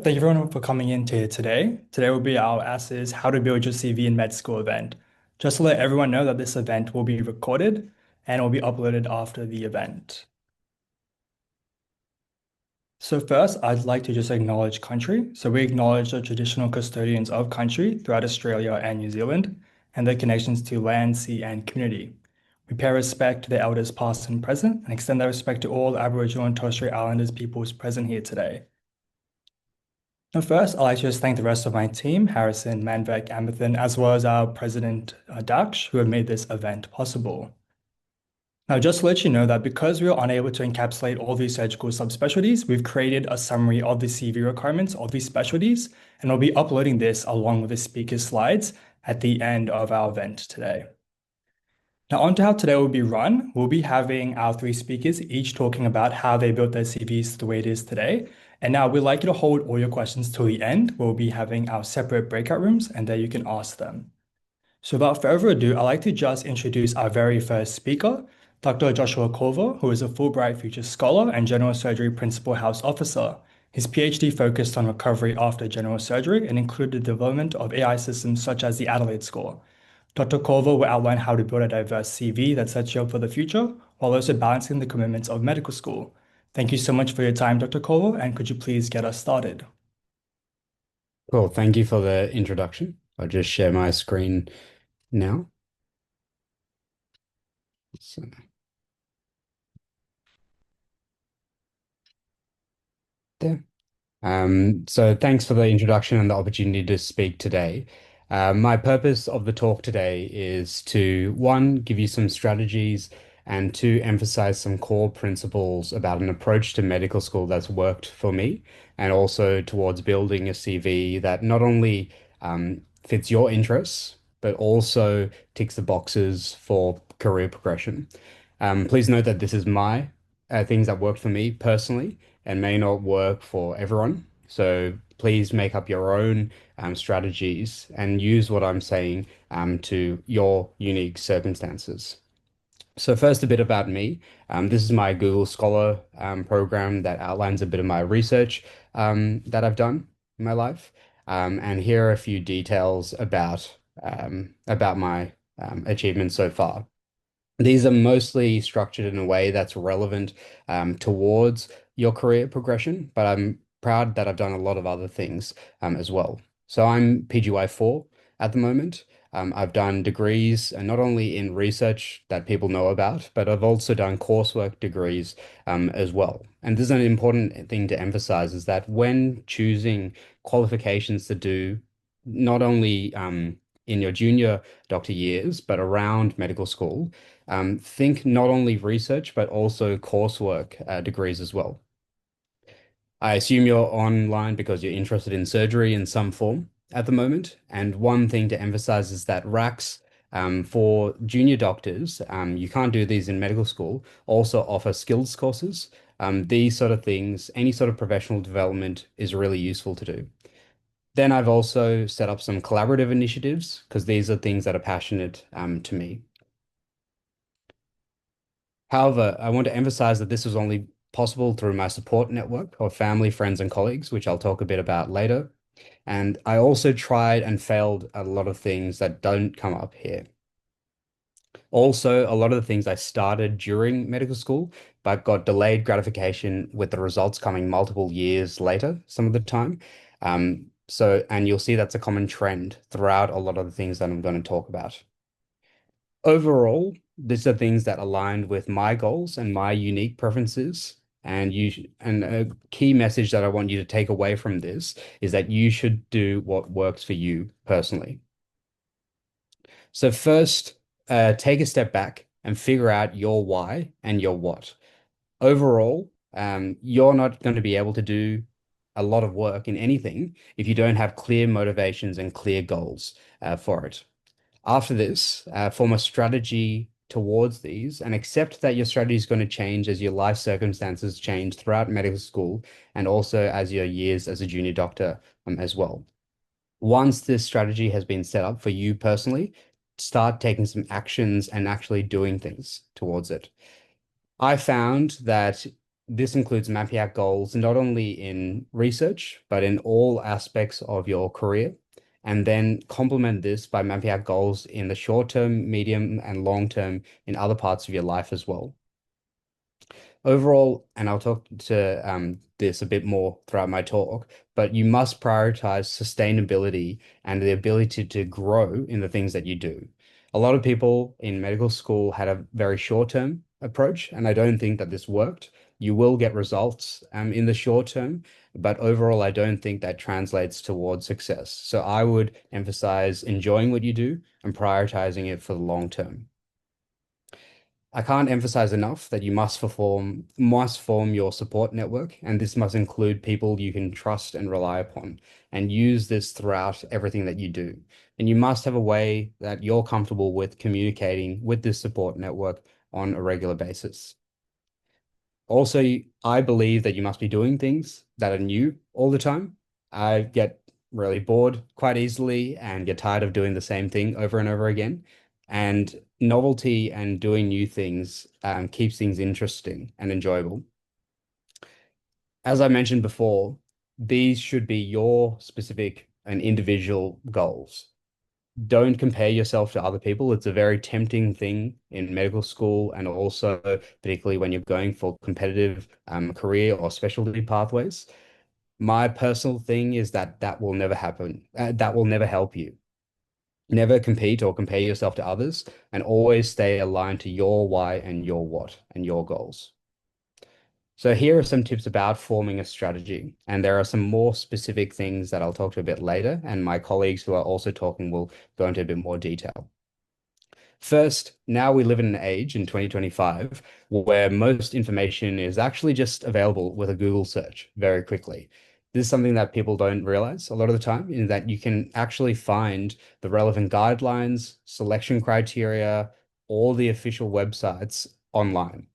Thank you everyone for coming in here today. Today will be our ASSA's How to Build Your CV in Med School event. Just to let everyone know that this event will be recorded and will be uploaded after the event. So first, I'd like to just acknowledge country. So we acknowledge the traditional custodians of country throughout Australia and New Zealand and their connections to land, sea, and community. We pay respect to the elders past and present and extend that respect to all Aboriginal and Torres Strait Islanders peoples present here today. Now, first, I'd like to just thank the rest of my team, Harrison, Manvek, Amerthan, as well as our president, Daksh, who have made this event possible. Now, just to let you know that because we were unable to encapsulate all these surgical subspecialties, we've created a summary of the CV requirements of these specialties, and we'll be uploading this along with the speaker's slides at the end of our event today. Now, on to how today will be run. We'll be having our three speakers each talking about how they built their CVs the way it is today. And now we'd like you to hold all your questions till the end. We'll be having our separate breakout rooms, and there you can ask them. So without further ado, I'd like to just introduce our very first speaker, Dr. Joshua Kovoor, who is a Fulbright Future Scholar and General Surgery Principal House Officer. His PhD focused on recovery after general surgery and included the development of AI systems such as the Adelaide score. Dr. Kovoor will outline how to build a diverse CV that sets you up for the future while also balancing the commitments of medical school. Thank you so much for your time, Dr. Kovoor, and could you please get us started? Cool. Thank you for the introduction. I'll just share my screen now. So, there. So thanks for the introduction and the opportunity to speak today. My purpose of the talk today is to, one, give you some strategies and two, emphasize some core principles about an approach to medical school that's worked for me and also towards building a CV that not only fits your interests, but also ticks the boxes for career progression. Please note that this is my things that worked for me personally and may not work for everyone. So please make up your own strategies and use what I'm saying to your unique circumstances. So first, a bit about me. This is my Google Scholar program that outlines a bit of my research that I've done in my life. And here are a few details about my achievements so far. These are mostly structured in a way that's relevant towards your career progression, but I'm proud that I've done a lot of other things as well. So I'm PGY4 at the moment. I've done degrees and not only in research that people know about, but I've also done coursework degrees as well. And this is an important thing to emphasize is that when choosing qualifications to do, not only in your junior doctor years, but around medical school, think not only research, but also coursework degrees as well. I assume you're online because you're interested in surgery in some form at the moment. And one thing to emphasize is that RACs for junior doctors, you can't do these in medical school, also offer skills courses. These sort of things, any sort of professional development is really useful to do. Then I've also set up some collaborative initiatives because these are things that are passionate to me. However, I want to emphasize that this was only possible through my support network of family, friends, and colleagues, which I'll talk a bit about later. And I also tried and failed at a lot of things that don't come up here. Also, a lot of the things I started during medical school, but got delayed gratification with the results coming multiple years later, some of the time. And you'll see that's a common trend throughout a lot of the things that I'm going to talk about. Overall, these are things that aligned with my goals and my unique preferences. And a key message that I want you to take away from this is that you should do what works for you personally. So first, take a step back and figure out your why and your what. Overall, you're not going to be able to do a lot of work in anything if you don't have clear motivations and clear goals for it. After this, form a strategy towards these and accept that your strategy is going to change as your life circumstances change throughout medical school and also as your years as a junior doctor as well. Once this strategy has been set up for you personally, start taking some actions and actually doing things towards it. I found that This includes mapping out goals not only in research, but in all aspects of your career, and then complement this by mapping out goals in the short term, medium, and long term in other parts of your life as well. Overall, and I'll talk to this a bit more throughout my talk, but you must prioritize sustainability and the ability to grow in the things that you do. A lot of people in medical school had a very short-term approach, and I don't think that this worked. You will get results in the short term, but overall, I don't think that translates towards success. So I would emphasize enjoying what you do and prioritizing it for the long term. I can't emphasize enough that you must form your support network, and this must include people you can trust and rely upon, and use this throughout everything that you do. And you must have a way that you're comfortable with communicating with this support network on a regular basis. Also, I believe that you must be doing things that are new all the time. I get really bored quite easily and get tired of doing the same thing over and over again. And novelty and doing new things keeps things interesting and enjoyable. As I mentioned before, these should be your specific and individual goals. Don't compare yourself to other people. It's a very tempting thing in medical school, and also particularly when you're going for competitive career or specialty pathways. My personal thing is that that will never happen. That will never help you. Never compete or compare yourself to others, and always stay aligned to your why and your what and your goals. So here are some tips about forming a strategy, and there are some more specific things that I'll talk to a bit later, and my colleagues who are also talking will go into a bit more detail. First, now we live in an age in 2025 where most information is actually just available with a Google search very quickly. This is something that people don't realize a lot of the time, in that you can actually find the relevant guidelines, selection criteria, all the official websites online.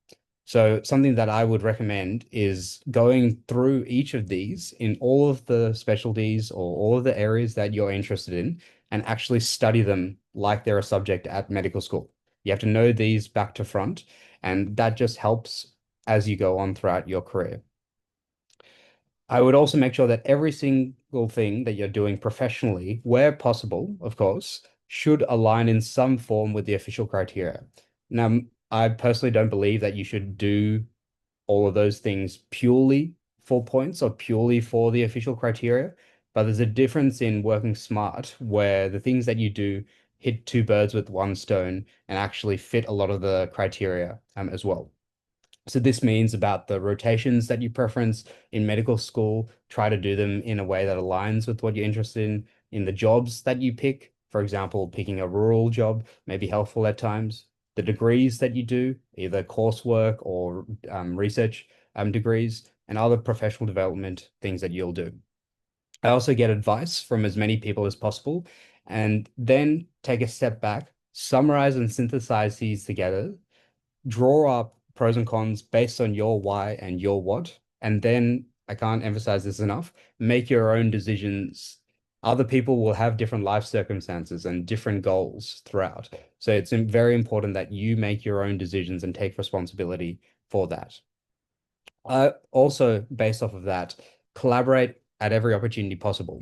So something that I would recommend is going through each of these in all of the specialties or all of the areas that you're interested in, and actually study them like they're a subject at medical school. You have to know these back to front, and that just helps as you go on throughout your career. I would also make sure that every single thing that you're doing professionally, where possible, of course, should align in some form with the official criteria. Now, I personally don't believe that you should do all of those things purely for points or purely for the official criteria, but there's a difference in working smart where the things that you do hit two birds with one stone and actually fit a lot of the criteria as well. So this means about the rotations that you preference in medical school, try to do them in a way that aligns with what you're interested in the jobs that you pick. For example, picking a rural job may be helpful at times. The degrees that you do, either coursework or research degrees, and other professional development things that you'll do. I also get advice from as many people as possible, and then take a step back, summarize and synthesize these together, draw up pros and cons based on your why and your what, and then I can't emphasize this enough, make your own decisions. Other people will have different life circumstances and different goals throughout. So it's very important that you make your own decisions and take responsibility for that. Also, based off of that, collaborate at every opportunity possible.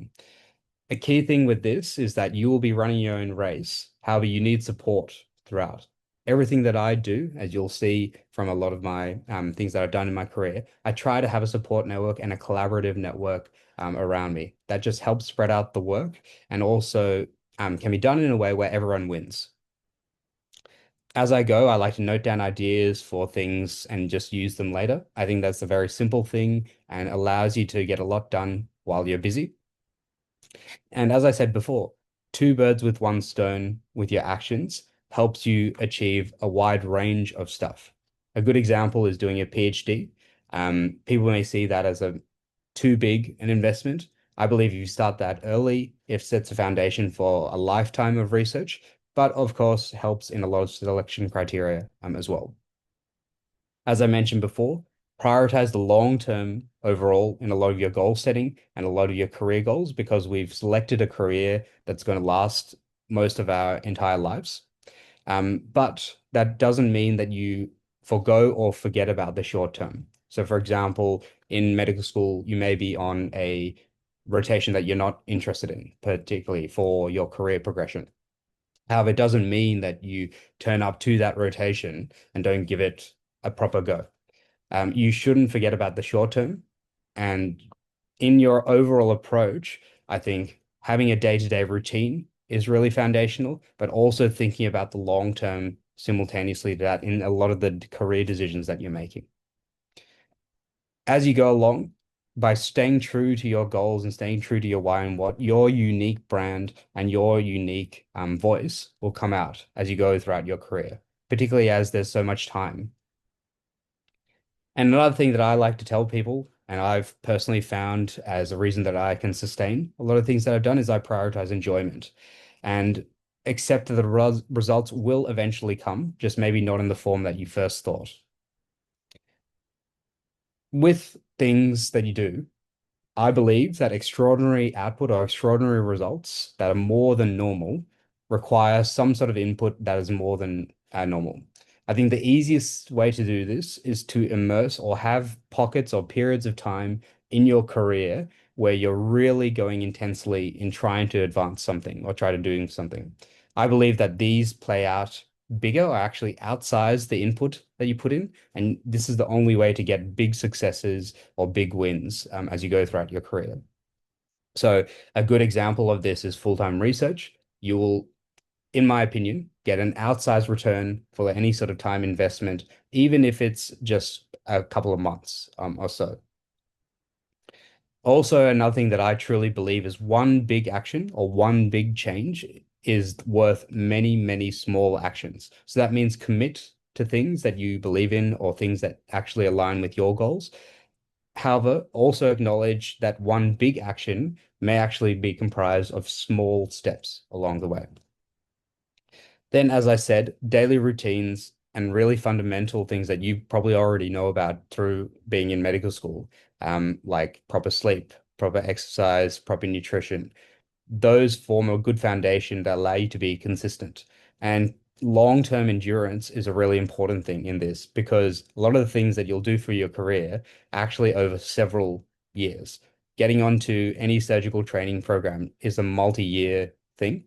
A key thing with this is that you will be running your own race. However, you need support throughout. Everything that I do, as you'll see from a lot of my things that I've done in my career, I try to have a support network and a collaborative network around me. That just helps spread out the work, and also can be done in a way where everyone wins. As I go, I like to note down ideas for things and just use them later. I think that's a very simple thing and allows you to get a lot done while you're busy. And as I said before, two birds with one stone with your actions helps you achieve a wide range of stuff. A good example is doing a PhD. People may see that as a too big an investment. I believe if you start that early, it sets a foundation for a lifetime of research, but of course helps in a lot of selection criteria as well. As I mentioned before, prioritize the long term overall in a lot of your goal setting and a lot of your career goals, because we've selected a career that's going to last most of our entire lives. But that doesn't mean that you forgo or forget about the short term. So, for example, in medical school, you may be on a rotation that you're not interested in, particularly for your career progression. However, it doesn't mean that you turn up to that rotation and don't give it a proper go. You shouldn't forget about the short term. And in your overall approach, I think having a day-to-day routine is really foundational, but also thinking about the long term simultaneously to that in a lot of the career decisions that you're making. As you go along, by staying true to your goals and staying true to your why and what, your unique brand and your unique voice will come out as you go throughout your career, particularly as there's so much time. And another thing that I like to tell people, and I've personally found as a reason that I can sustain a lot of things that I've done, is I prioritize enjoyment and accept that the results will eventually come, just maybe not in the form that you first thought. With things that you do, I believe that extraordinary output or extraordinary results that are more than normal require some sort of input that is more than normal. I think the easiest way to do this is to immerse or have pockets or periods of time in your career where you're really going intensely in trying to advance something or try to doing something. I believe that these play out bigger or actually outsize the input that you put in. And this is the only way to get big successes or big wins as you go throughout your career. So a good example of this is full-time research. You will, in my opinion, get an outsized return for any sort of time investment, even if it's just a couple of months or so. Also, another thing that I truly believe is one big action or one big change is worth many, many small actions. So that means commit to things that you believe in or things that actually align with your goals. However, also acknowledge that one big action may actually be comprised of small steps along the way. Then, as I said, daily routines and really fundamental things that you probably already know about through being in medical school, like proper sleep, proper exercise, proper nutrition, those form a good foundation that allow you to be consistent. And long-term endurance is a really important thing in this because a lot of the things that you'll do for your career actually over several years. Getting onto any surgical training program is a multi-year thing.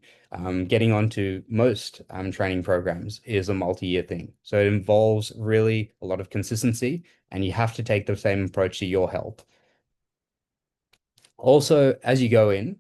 Getting onto most training programs is a multi-year thing. So it involves really a lot of consistency, and you have to take the same approach to your health. Also, as you go in,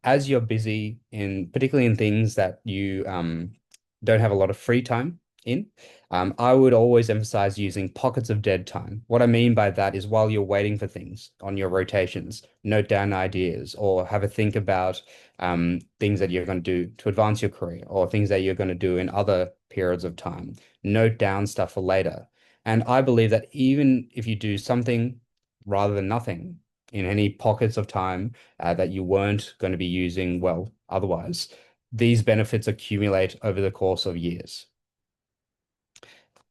as you're busy in particularly in things that you don't have a lot of free time in, I would always emphasize using pockets of dead time. What I mean by that is while you're waiting for things on your rotations, note down ideas or have a think about things that you're going to do to advance your career or things that you're going to do in other periods of time. Note down stuff for later. And I believe that even if you do something rather than nothing in any pockets of time that you weren't going to be using well otherwise, these benefits accumulate over the course of years.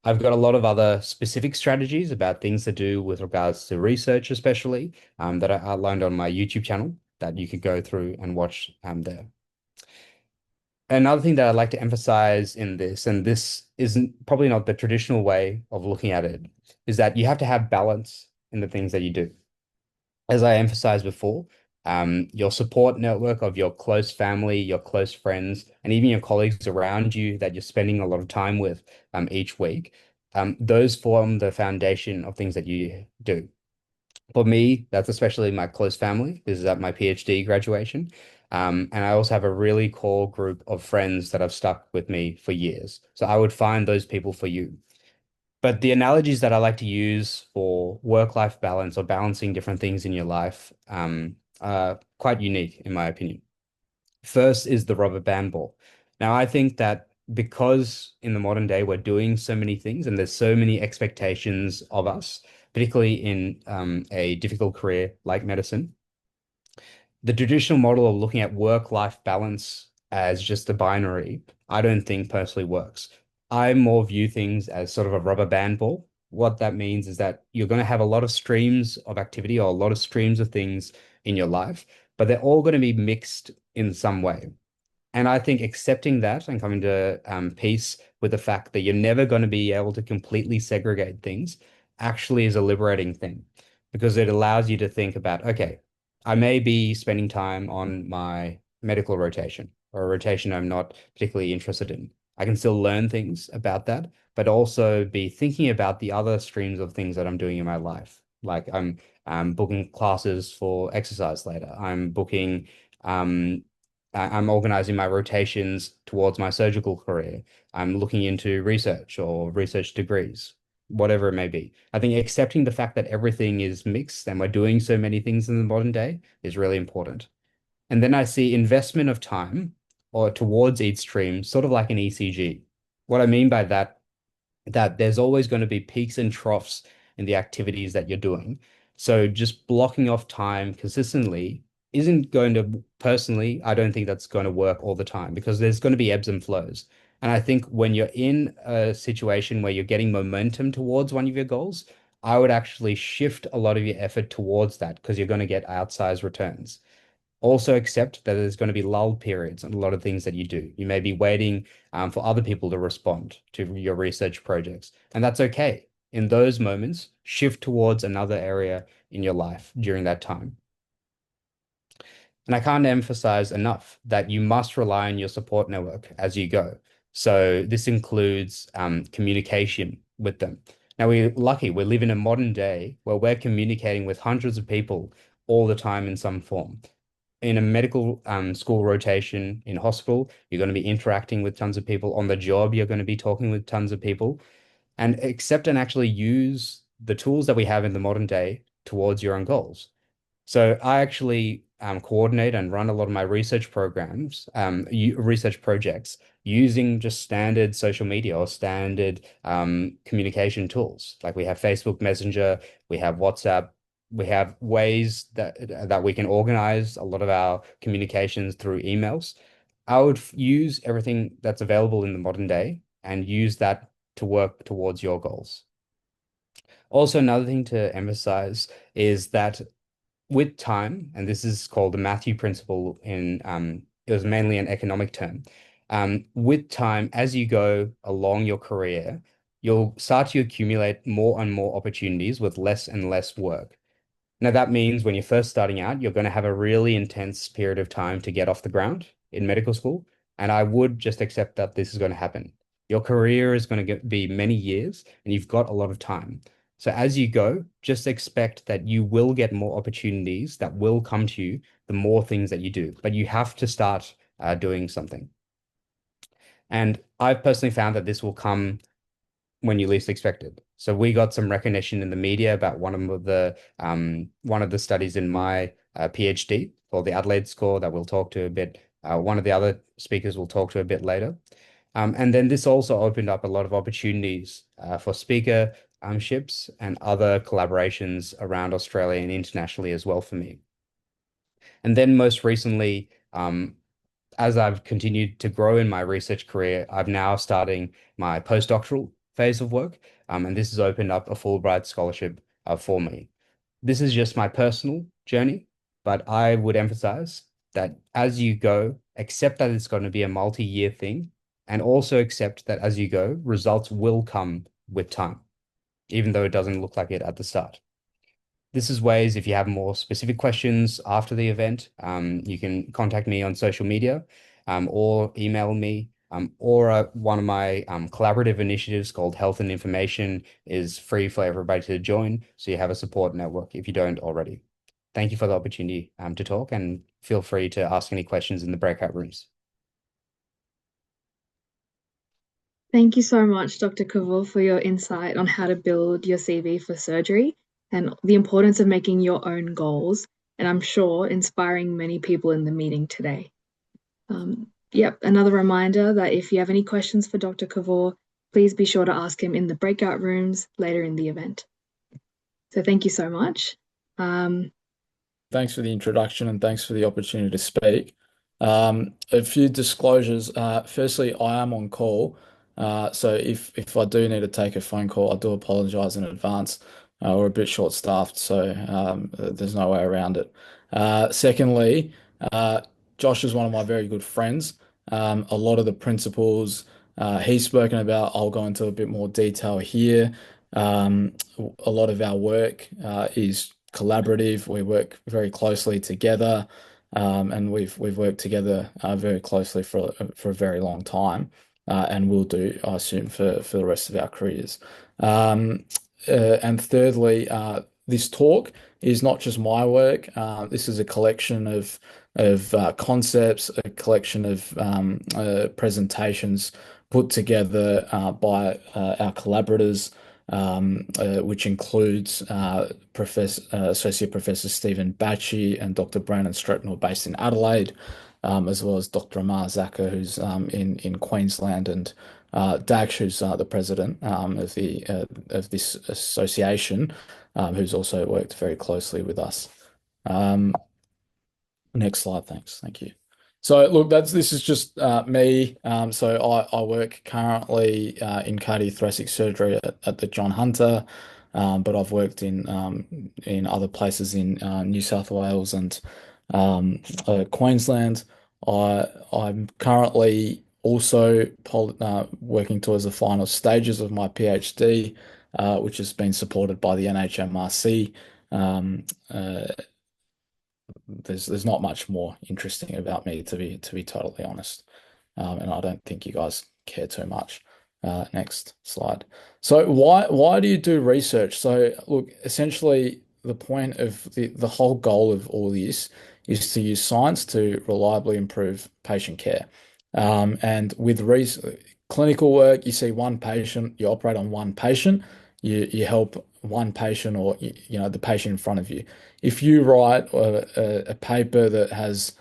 I've got a lot of other specific strategies about things to do with regards to research, especially that I outlined on my YouTube channel that you could go through and watch there. Another thing that I'd like to emphasize in this, and this isn't probably not the traditional way of looking at it, is that you have to have balance in the things that you do. As I emphasized before, your support network of your close family, your close friends, and even your colleagues around you that you're spending a lot of time with each week, those form the foundation of things that you do. For me, that's especially my close family. This is at my PhD graduation. And I also have a really core group of friends that have stuck with me for years. So I would find those people for you. But the analogies that I like to use for work-life balance or balancing different things in your life are quite unique, in my opinion. First is the rubber band ball. Now, I think that because in the modern day we're doing so many things and there's so many expectations of us, particularly in a difficult career like medicine, the traditional model of looking at work-life balance as just a binary, I don't think personally works. I more view things as sort of a rubber band ball. What that means is that you're going to have a lot of streams of activity or a lot of streams of things in your life, but they're all going to be mixed in some way. And I think accepting that and coming to peace with the fact that you're never going to be able to completely segregate things actually is a liberating thing because it allows you to think about, okay, I may be spending time on my medical rotation or a rotation I'm not particularly interested in. I can still learn things about that, but also be thinking about the other streams of things that I'm doing in my life. Like I'm booking classes for exercise later. Um, I'm organizing my rotations towards my surgical career. I'm looking into research or research degrees, whatever it may be. I think accepting the fact that everything is mixed and we're doing so many things in the modern day is really important. And then I see investment of time or towards each stream, sort of like an ECG. What I mean by that there's always going to be peaks and troughs in the activities that you're doing. So just blocking off time consistently isn't going to, personally, I don't think that's going to work all the time because there's going to be ebbs and flows. And I think when you're in a situation where you're getting momentum towards one of your goals, I would actually shift a lot of your effort towards that because you're going to get outsized returns. Also accept that there's going to be lull periods on a lot of things that you do. You may be waiting for other people to respond to your research projects, and that's okay. In those moments, shift towards another area in your life during that time. And I can't emphasize enough that you must rely on your support network as you go. So this includes communication with them. Now, we're lucky, we live in a modern day where we're communicating with hundreds of people all the time in some form. In a medical school rotation in hospital, you're going to be interacting with tons of people. On the job, you're going to be talking with tons of people. And accept and actually use the tools that we have in the modern day towards your own goals. So I actually coordinate and run a lot of my research programs, research projects using just standard social media or standard communication tools. Like we have Facebook Messenger, we have WhatsApp, we have ways that we can organize a lot of our communications through emails. I would use everything that's available in the modern day and use that to work towards your goals. Also, another thing to emphasize is that with time, and this is called the Matthew principle it was mainly an economic term. With time, as you go along your career, you'll start to accumulate more and more opportunities with less and less work. Now, that means when you're first starting out, you're going to have a really intense period of time to get off the ground in medical school. And I would just accept that this is going to happen. Your career is going to be many years and you've got a lot of time. So as you go, just expect that you will get more opportunities that will come to you the more things that you do. But you have to start doing something. And I've personally found that this will come when you least expect it. So we got some recognition in the media about one of the studies in my PhD called the Adelaide score that we'll talk to a bit. One of the other speakers will talk to a bit later. And then this also opened up a lot of opportunities for speakerships and other collaborations around Australia and internationally as well for me. And then most recently, as I've continued to grow in my research career, I'm now starting my postdoctoral phase of work, and this has opened up a Fulbright scholarship for me. This is just my personal journey, but I would emphasize that as you go, accept that it's going to be a multi-year thing, and also accept that as you go, results will come with time, even though it doesn't look like it at the start. This is ways if you have more specific questions after the event, you can contact me on social media or email me. Or one of my collaborative initiatives called Health and Information is free for everybody to join. So you have a support network if you don't already. Thank you for the opportunity to talk and feel free to ask any questions in the breakout rooms. Thank you so much, Dr. Kovoor, for your insight on how to build your CV for surgery and the importance of making your own goals, and I'm sure inspiring many people in the meeting today. Yep, another reminder that if you have any questions for Dr. Kovoor, please be sure to ask him in the breakout rooms later in the event. So thank you so much. Thanks for the introduction and thanks for the opportunity to speak. A few disclosures. Firstly, I am on call. So if I do need to take a phone call, I do apologize in advance. We're a bit short-staffed, so there's no way around it. Secondly, Josh is one of my very good friends. A lot of the principles he's spoken about, I'll go into a bit more detail here. A lot of our work is collaborative. We work very closely together, and we've worked together very closely for a very long time, and will do, I assume, for the rest of our careers. And thirdly, this talk is not just my work. This is a collection of concepts, a collection of presentations put together by our collaborators, which includes Associate Professor Stephen Batchy and Dr. Brandon Stretton, based in Adelaide, as well as Dr. Amar Zaka, who's in Queensland, and Daksh, who's the president of this association, who's also worked very closely with us. Next slide, thanks. Thank you. So look, this is just me. So I work currently in cardiothoracic surgery at the John Hunter, but I've worked in other places in New South Wales and Queensland. I'm currently also working towards the final stages of my PhD, which has been supported by the NHMRC. There's not much more interesting about me, to be totally honest, and I don't think you guys care too much. Next slide. So why do you do research? So look, essentially the point of the whole goal of all this is to use science to reliably improve patient care. And with clinical work, you see one patient, you operate on one patient, you help one patient, or the patient in front of you. If you write a paper that has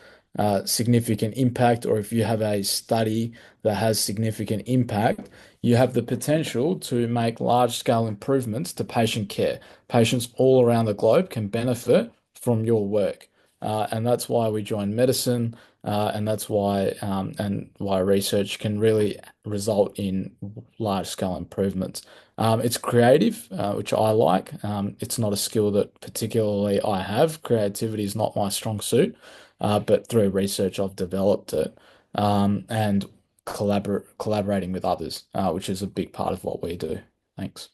significant impact, or if you have a study that has significant impact, you have the potential to make large-scale improvements to patient care. Patients all around the globe can benefit from your work, and that's why we join medicine, and that's why research can really result in large-scale improvements. It's creative, which I like. It's not a skill that particularly I have. Creativity is not my strong suit, but through research I've developed it, and collaborating with others, which is a big part of what we do. Thanks.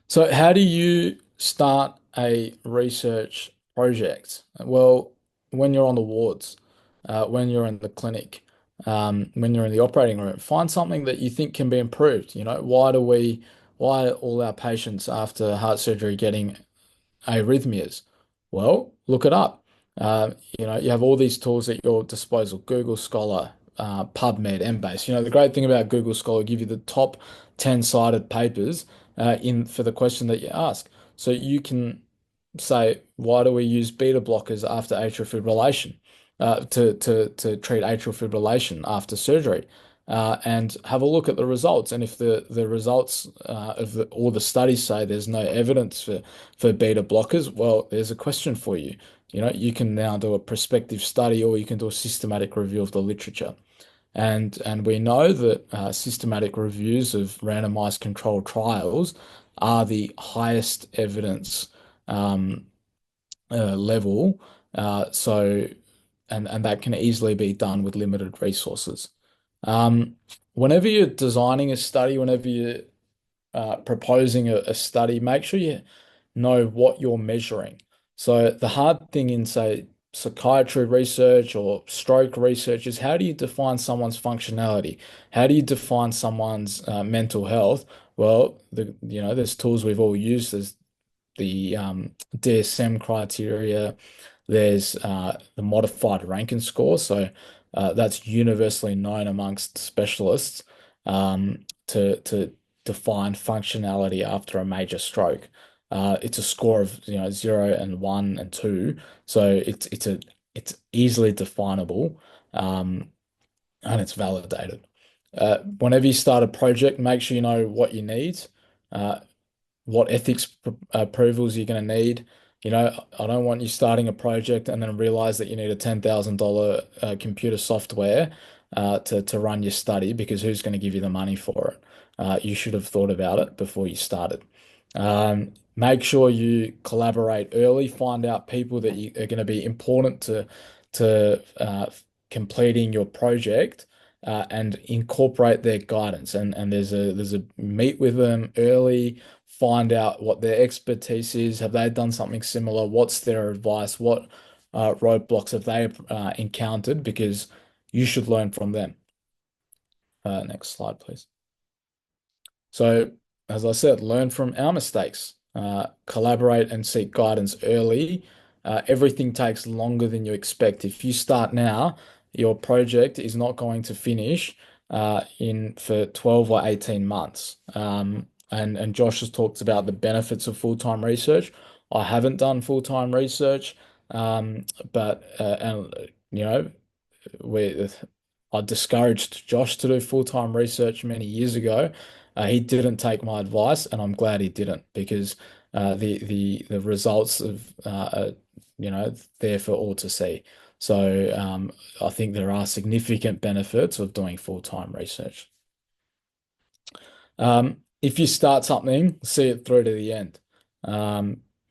So how do you start a research project? Well, when you're on the wards, when you're in the clinic, when you're in the operating room, find something that you think can be improved. Why are all our patients after heart surgery getting arrhythmias? Well, look it up. You have all these tools at your disposal: Google Scholar, PubMed, Embase. The great thing about Google Scholar, give you the top 10 cited papers for the question that you ask. So you can say, why do we use beta blockers after atrial fibrillation, to treat atrial fibrillation after surgery? And have a look at the results. And if the results of all the studies say there's no evidence for beta blockers, well, there's a question for you. You can now do a prospective study, or you can do a systematic review of the literature. And we know that systematic reviews of randomized controlled trials are the highest evidence level. And that can easily be done with limited resources. Whenever you're designing a study, whenever you're proposing a study, make sure you know what you're measuring. So the hard thing in, say, psychiatry research or stroke research is, how do you define someone's functionality? How do you define someone's mental health? Well, there's tools we've all used. There's the DSM criteria. There's the modified Rankin score. So that's universally known amongst specialists to define functionality after a major stroke. It's a score of 0 and 1 and 2, so it's easily definable, and it's validated. Whenever you start a project, make sure you know what you need, what ethics approvals you're going to need. I don't want you starting a project and then realize that you need a $10,000 computer software to run your study, because who's going to give you the money for it? You should have thought about it before you started. Make sure you collaborate early. Find out people that are going to be important to completing your project, and incorporate their guidance. And there's a meet with them early, find out what their expertise is. Have they done something similar? What's their advice? What roadblocks have they encountered? Because you should learn from them. Next slide, please. So, as I said, learn from our mistakes, collaborate and seek guidance early. Everything takes longer than you expect. If you start now, your project is not going to finish in for 12 or 18 months. And Josh has talked about the benefits of full-time research. I haven't done full-time research, but and you know, we I discouraged Josh to do full-time research many years ago. He didn't take my advice, and I'm glad he didn't, because the results of there for all to see. So I think there are significant benefits of doing full-time research. If you start something, see it through to the end,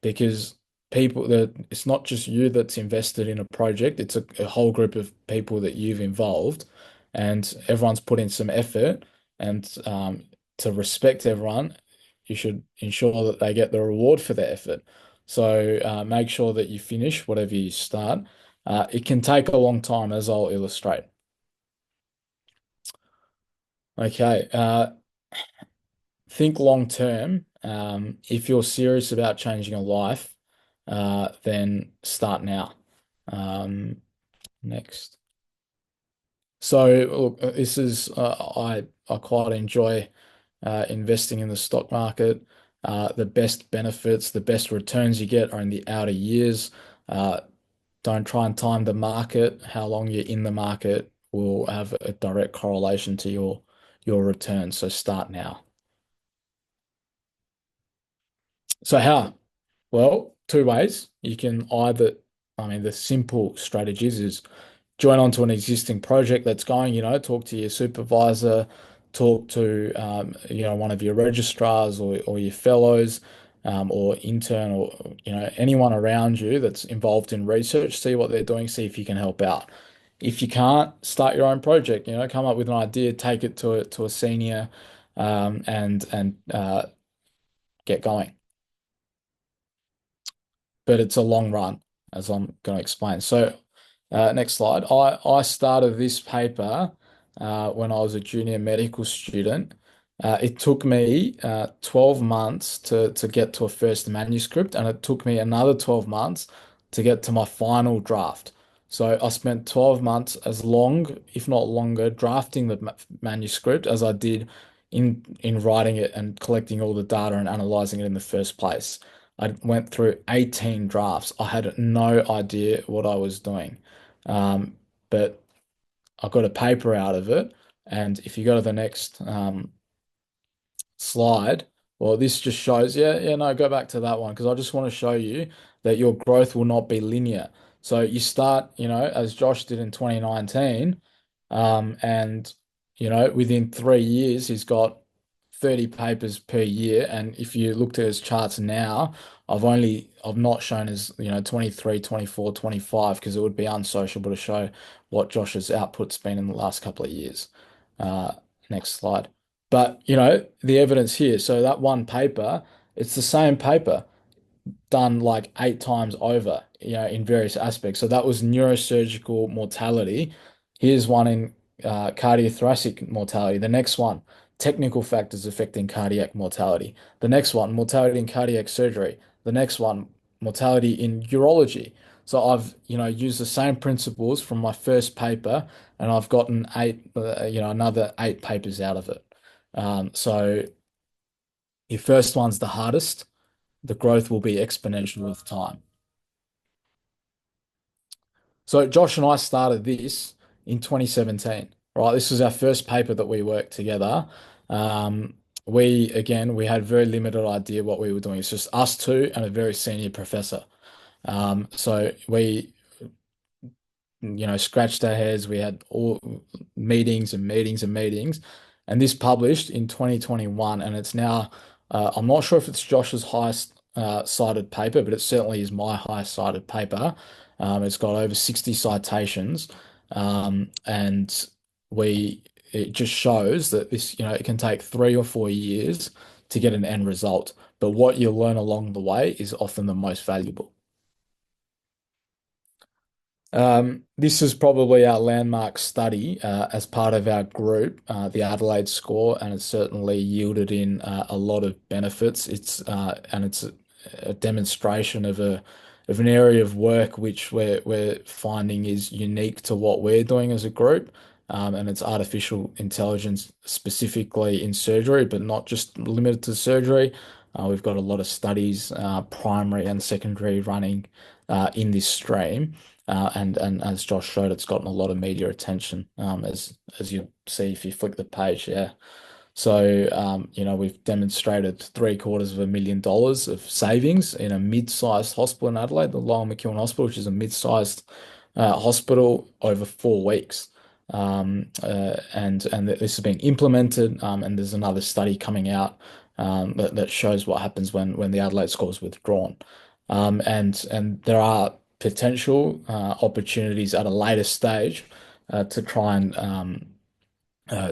because it's not just you that's invested in a project, it's a whole group of people that you've involved, and everyone's put in some effort. And to respect everyone, you should ensure that they get the reward for their effort. So make sure that you finish whatever you start. It can take a long time, as I'll illustrate. Okay, think long term. If you're serious about changing a life, then start now. Next. So look, this is I quite enjoy investing in the stock market. The best benefits, the best returns you get are in the outer years. Don't try and time the market. How long you're in the market will have a direct correlation to your return. So start now. So how? Well, two ways. You can either, the simple strategies is join onto an existing project that's going, talk to your supervisor, talk to, one of your registrars or your fellows, or intern, or, anyone around you that's involved in research, see what they're doing, see if you can help out. If you can't, start your own project, come up with an idea, take it to a senior, and get going. But it's a long run, as I'm going to explain. So next slide. I started this paper when I was a junior medical student. It took me 12 months to get to a first manuscript, and it took me another 12 months to get to my final draft. So I spent 12 months, as long, if not longer, drafting the manuscript as I did in writing it and collecting all the data and analyzing it in the first place. I went through 18 drafts. I had no idea what I was doing. But I got a paper out of it. And if you go to the next slide, well, this just shows, no, go back to that one, because I just want to show you that your growth will not be linear. So you start, as Josh did in 2019, and, within 3 years, he's got 30 papers per year. And if you looked at his charts now, I've not shown his, 23, 24, 25, because it would be unsociable to show what Josh's output's been in the last couple of years. Next slide. But, the evidence here, so that one paper, it's the same paper done like 8 times over, in various aspects. So that was neurosurgical mortality. Here's one in cardiothoracic mortality. The next one, technical factors affecting cardiac mortality. The next one, mortality in cardiac surgery. The next one, mortality in urology. So I've, used the same principles from my first paper, and I've gotten another 8 papers out of it. So your first one's the hardest. The growth will be exponential with time. So Josh and I started this in 2017, right? This was our first paper that we worked together. We had very limited idea what we were doing. It's just us two and a very senior professor. So we, scratched our heads. We had all meetings and meetings and meetings, and this published in 2021, and it's now, I'm not sure if it's Josh's highest cited paper, but it certainly is my highest cited paper. It's got over 60 citations, and it just shows that this, it can take 3 or 4 years to get an end result, but what you learn along the way is often the most valuable. This is probably our landmark study as part of our group, the Adelaide score, and it's certainly yielded in a lot of benefits. It's a demonstration of an area of work which we're finding is unique to what we're doing as a group, and it's artificial intelligence specifically in surgery, but not just limited to surgery. We've got a lot of studies, primary and secondary, running in this stream. And as Josh showed, it's gotten a lot of media attention, as you see if you flick the page. Yeah. So, we've demonstrated $750,000 of savings in a mid-sized hospital in Adelaide, the Lyell McEwan Hospital, which is a mid-sized hospital, over 4 weeks. And this has been implemented, and there's another study coming out that shows what happens when the Adelaide score is withdrawn. And there are potential opportunities at a later stage to try and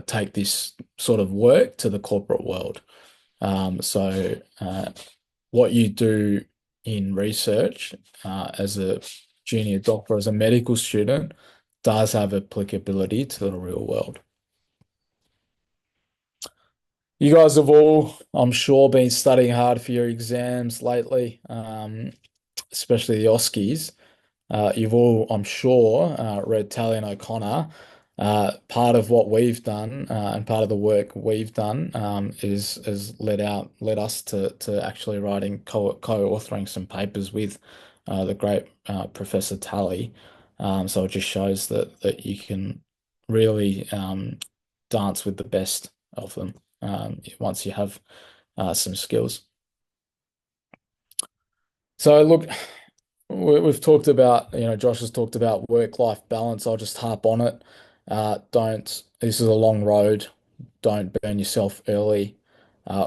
take this sort of work to the corporate world. So what you do in research as a junior doctor, as a medical student, does have applicability to the real world. You guys have all, I'm sure, been studying hard for your exams lately, especially the OSCEs. You've all, I'm sure, read Tally and O'Connor. Part of what we've done and part of the work we've done is led us to actually writing co-authoring some papers with the great Professor Tally. So it just shows that you can really dance with the best of them once you have some skills. So look, we've talked about, Josh has talked about work-life balance. I'll just harp on it. This is a long road. Don't burn yourself early.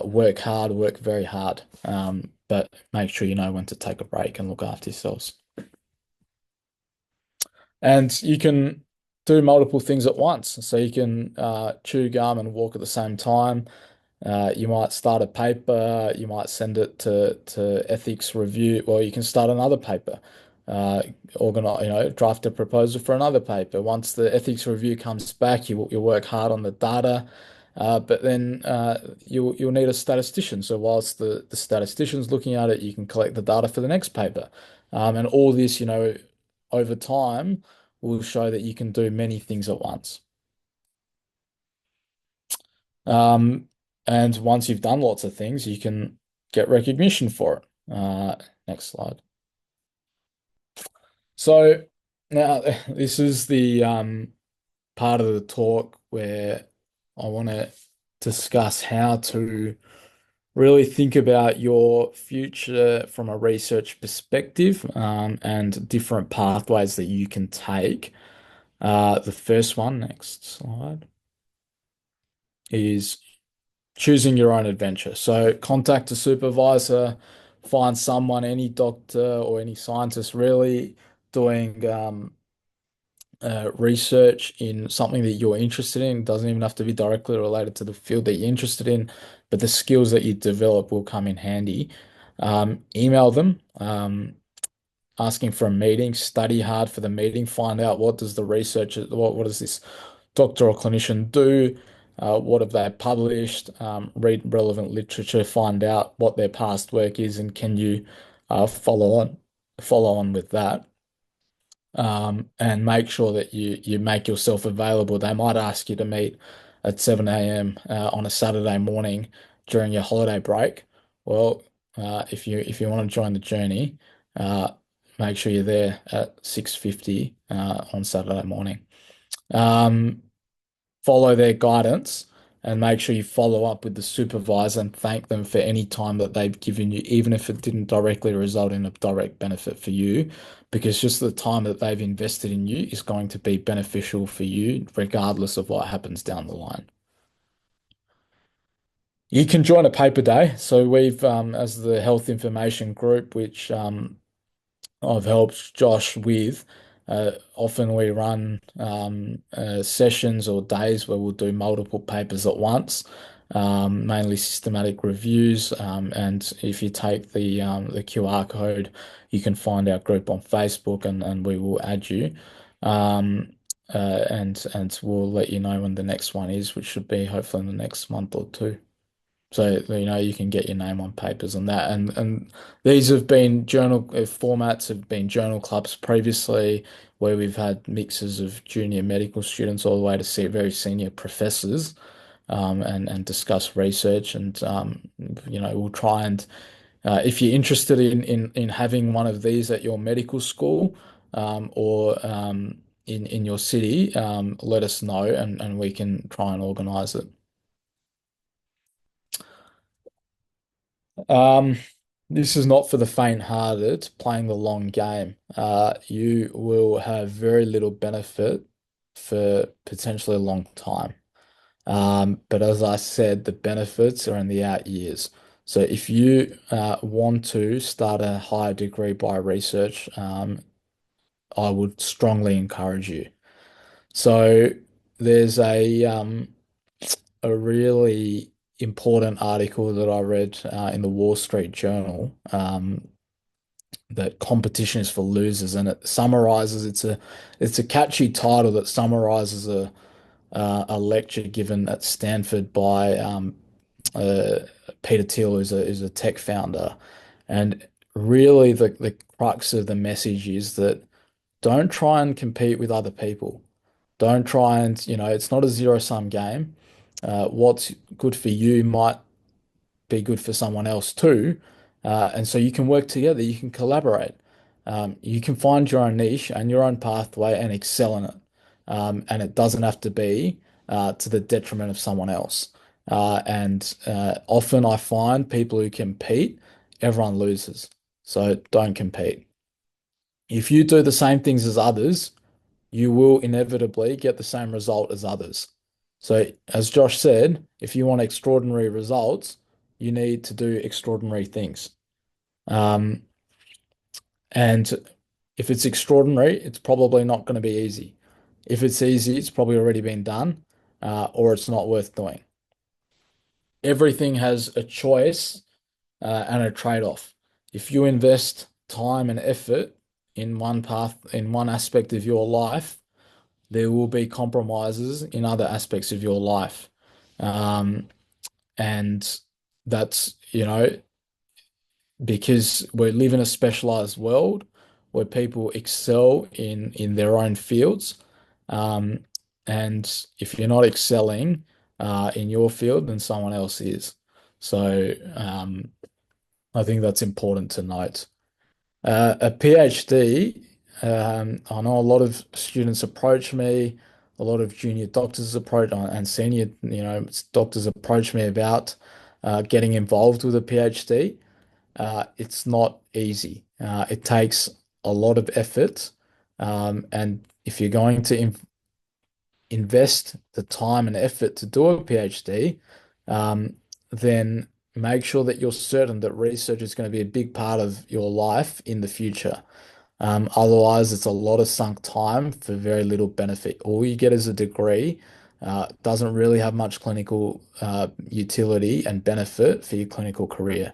Work hard, work very hard. But make sure you know when to take a break and look after yourselves. And you can do multiple things at once. So you can chew gum and walk at the same time. You might start a paper, you might send it to ethics review, or you can start another paper, draft a proposal for another paper. Once the ethics review comes back, you work hard on the data, but then you'll need a statistician. So whilst the statistician's looking at it, you can collect the data for the next paper. And all this, over time will show that you can do many things at once. And once you've done lots of things, you can get recognition for it. Next slide. So now this is the part of the talk where I want to discuss how to really think about your future from a research perspective, and different pathways that you can take. The first one, next slide, is choosing your own adventure. So contact a supervisor, find someone, any doctor or any scientist really doing research in something that you're interested in. It doesn't even have to be directly related to the field that you're interested in, but the skills that you develop will come in handy. Email them, asking for a meeting, study hard for the meeting, find out what does the researcher, what does this doctor or clinician do, what have they published, read relevant literature, find out what their past work is, and can you follow on with that. And make sure that you make yourself available. They might ask you to meet at 7 a.m. On a Saturday morning during your holiday break. Well, if you want to join the journey, make sure you're there at 6:50 on Saturday morning. Follow their guidance and make sure you follow up with the supervisor and thank them for any time that they've given you, even if it didn't directly result in a direct benefit for you, because just the time that they've invested in you is going to be beneficial for you, regardless of what happens down the line. You can join a paper day. So we've, as the health information group, which I've helped Josh with, Often we run sessions or days where we'll do multiple papers at once, mainly systematic reviews. And if you take the QR code, you can find our group on Facebook, and we will add you. And we'll let you know when the next one is, which should be hopefully in the next month or two. So, you can get your name on papers on that. And these have been formats have been journal clubs previously, where we've had mixes of junior medical students all the way to see very senior professors, and discuss research. And, we'll try and, if you're interested in having one of these at your medical school, or in your city, let us know, and we can try and organize it. This is not for the faint-hearted, playing the long game. You will have very little benefit for potentially a long time. But as I said, the benefits are in the out years. So if you want to start a higher degree by research, I would strongly encourage you. So there's a really important article that I read in the Wall Street Journal, that competition is for losers, and it summarizes. It's a catchy title that summarizes a lecture given at Stanford by Peter Thiel, who's a tech founder, and really the crux of the message is that don't try and compete with other people. Don't try and, it's not a zero-sum game. What's good for you might be good for someone else too. And so you can work together, you can collaborate. You can find your own niche and your own pathway and excel in it. And it doesn't have to be to the detriment of someone else. And often I find people who compete, everyone loses. So don't compete. If you do the same things as others, you will inevitably get the same result as others. So, as Josh said, if you want extraordinary results, you need to do extraordinary things. And if it's extraordinary, it's probably not going to be easy. If it's easy, it's probably already been done, or it's not worth doing. Everything has a choice and a trade-off. If you invest time and effort in one aspect of your life, there will be compromises in other aspects of your life. And that's, because we live in a specialized world where people excel in their own fields. And if you're not excelling in your field, then someone else is. So I think that's important to note. A PhD, I know a lot of students approach me, a lot of junior doctors approach and senior, doctors approach me about getting involved with a PhD. It's not easy. It takes a lot of effort, and if you're going to invest the time and effort to do a PhD, then make sure that you're certain that research is going to be a big part of your life in the future. Otherwise, it's a lot of sunk time for very little benefit. All you get is a degree, doesn't really have much clinical utility and benefit for your clinical career,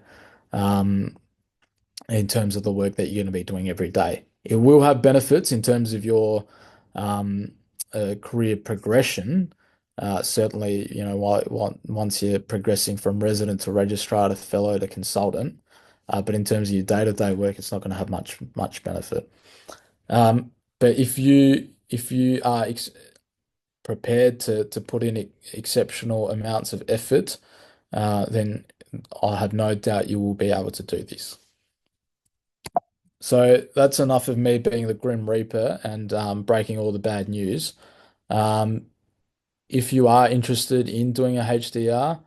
in terms of the work that you're going to be doing every day. It will have benefits in terms of your career progression. Certainly, once you're progressing from resident to registrar to fellow to consultant. But in terms of your day-to-day work, it's not going to have much benefit. But if you are prepared to put in exceptional amounts of effort, then I have no doubt you will be able to do this. So that's enough of me being the Grim Reaper and breaking all the bad news. If you are interested in doing a HDR,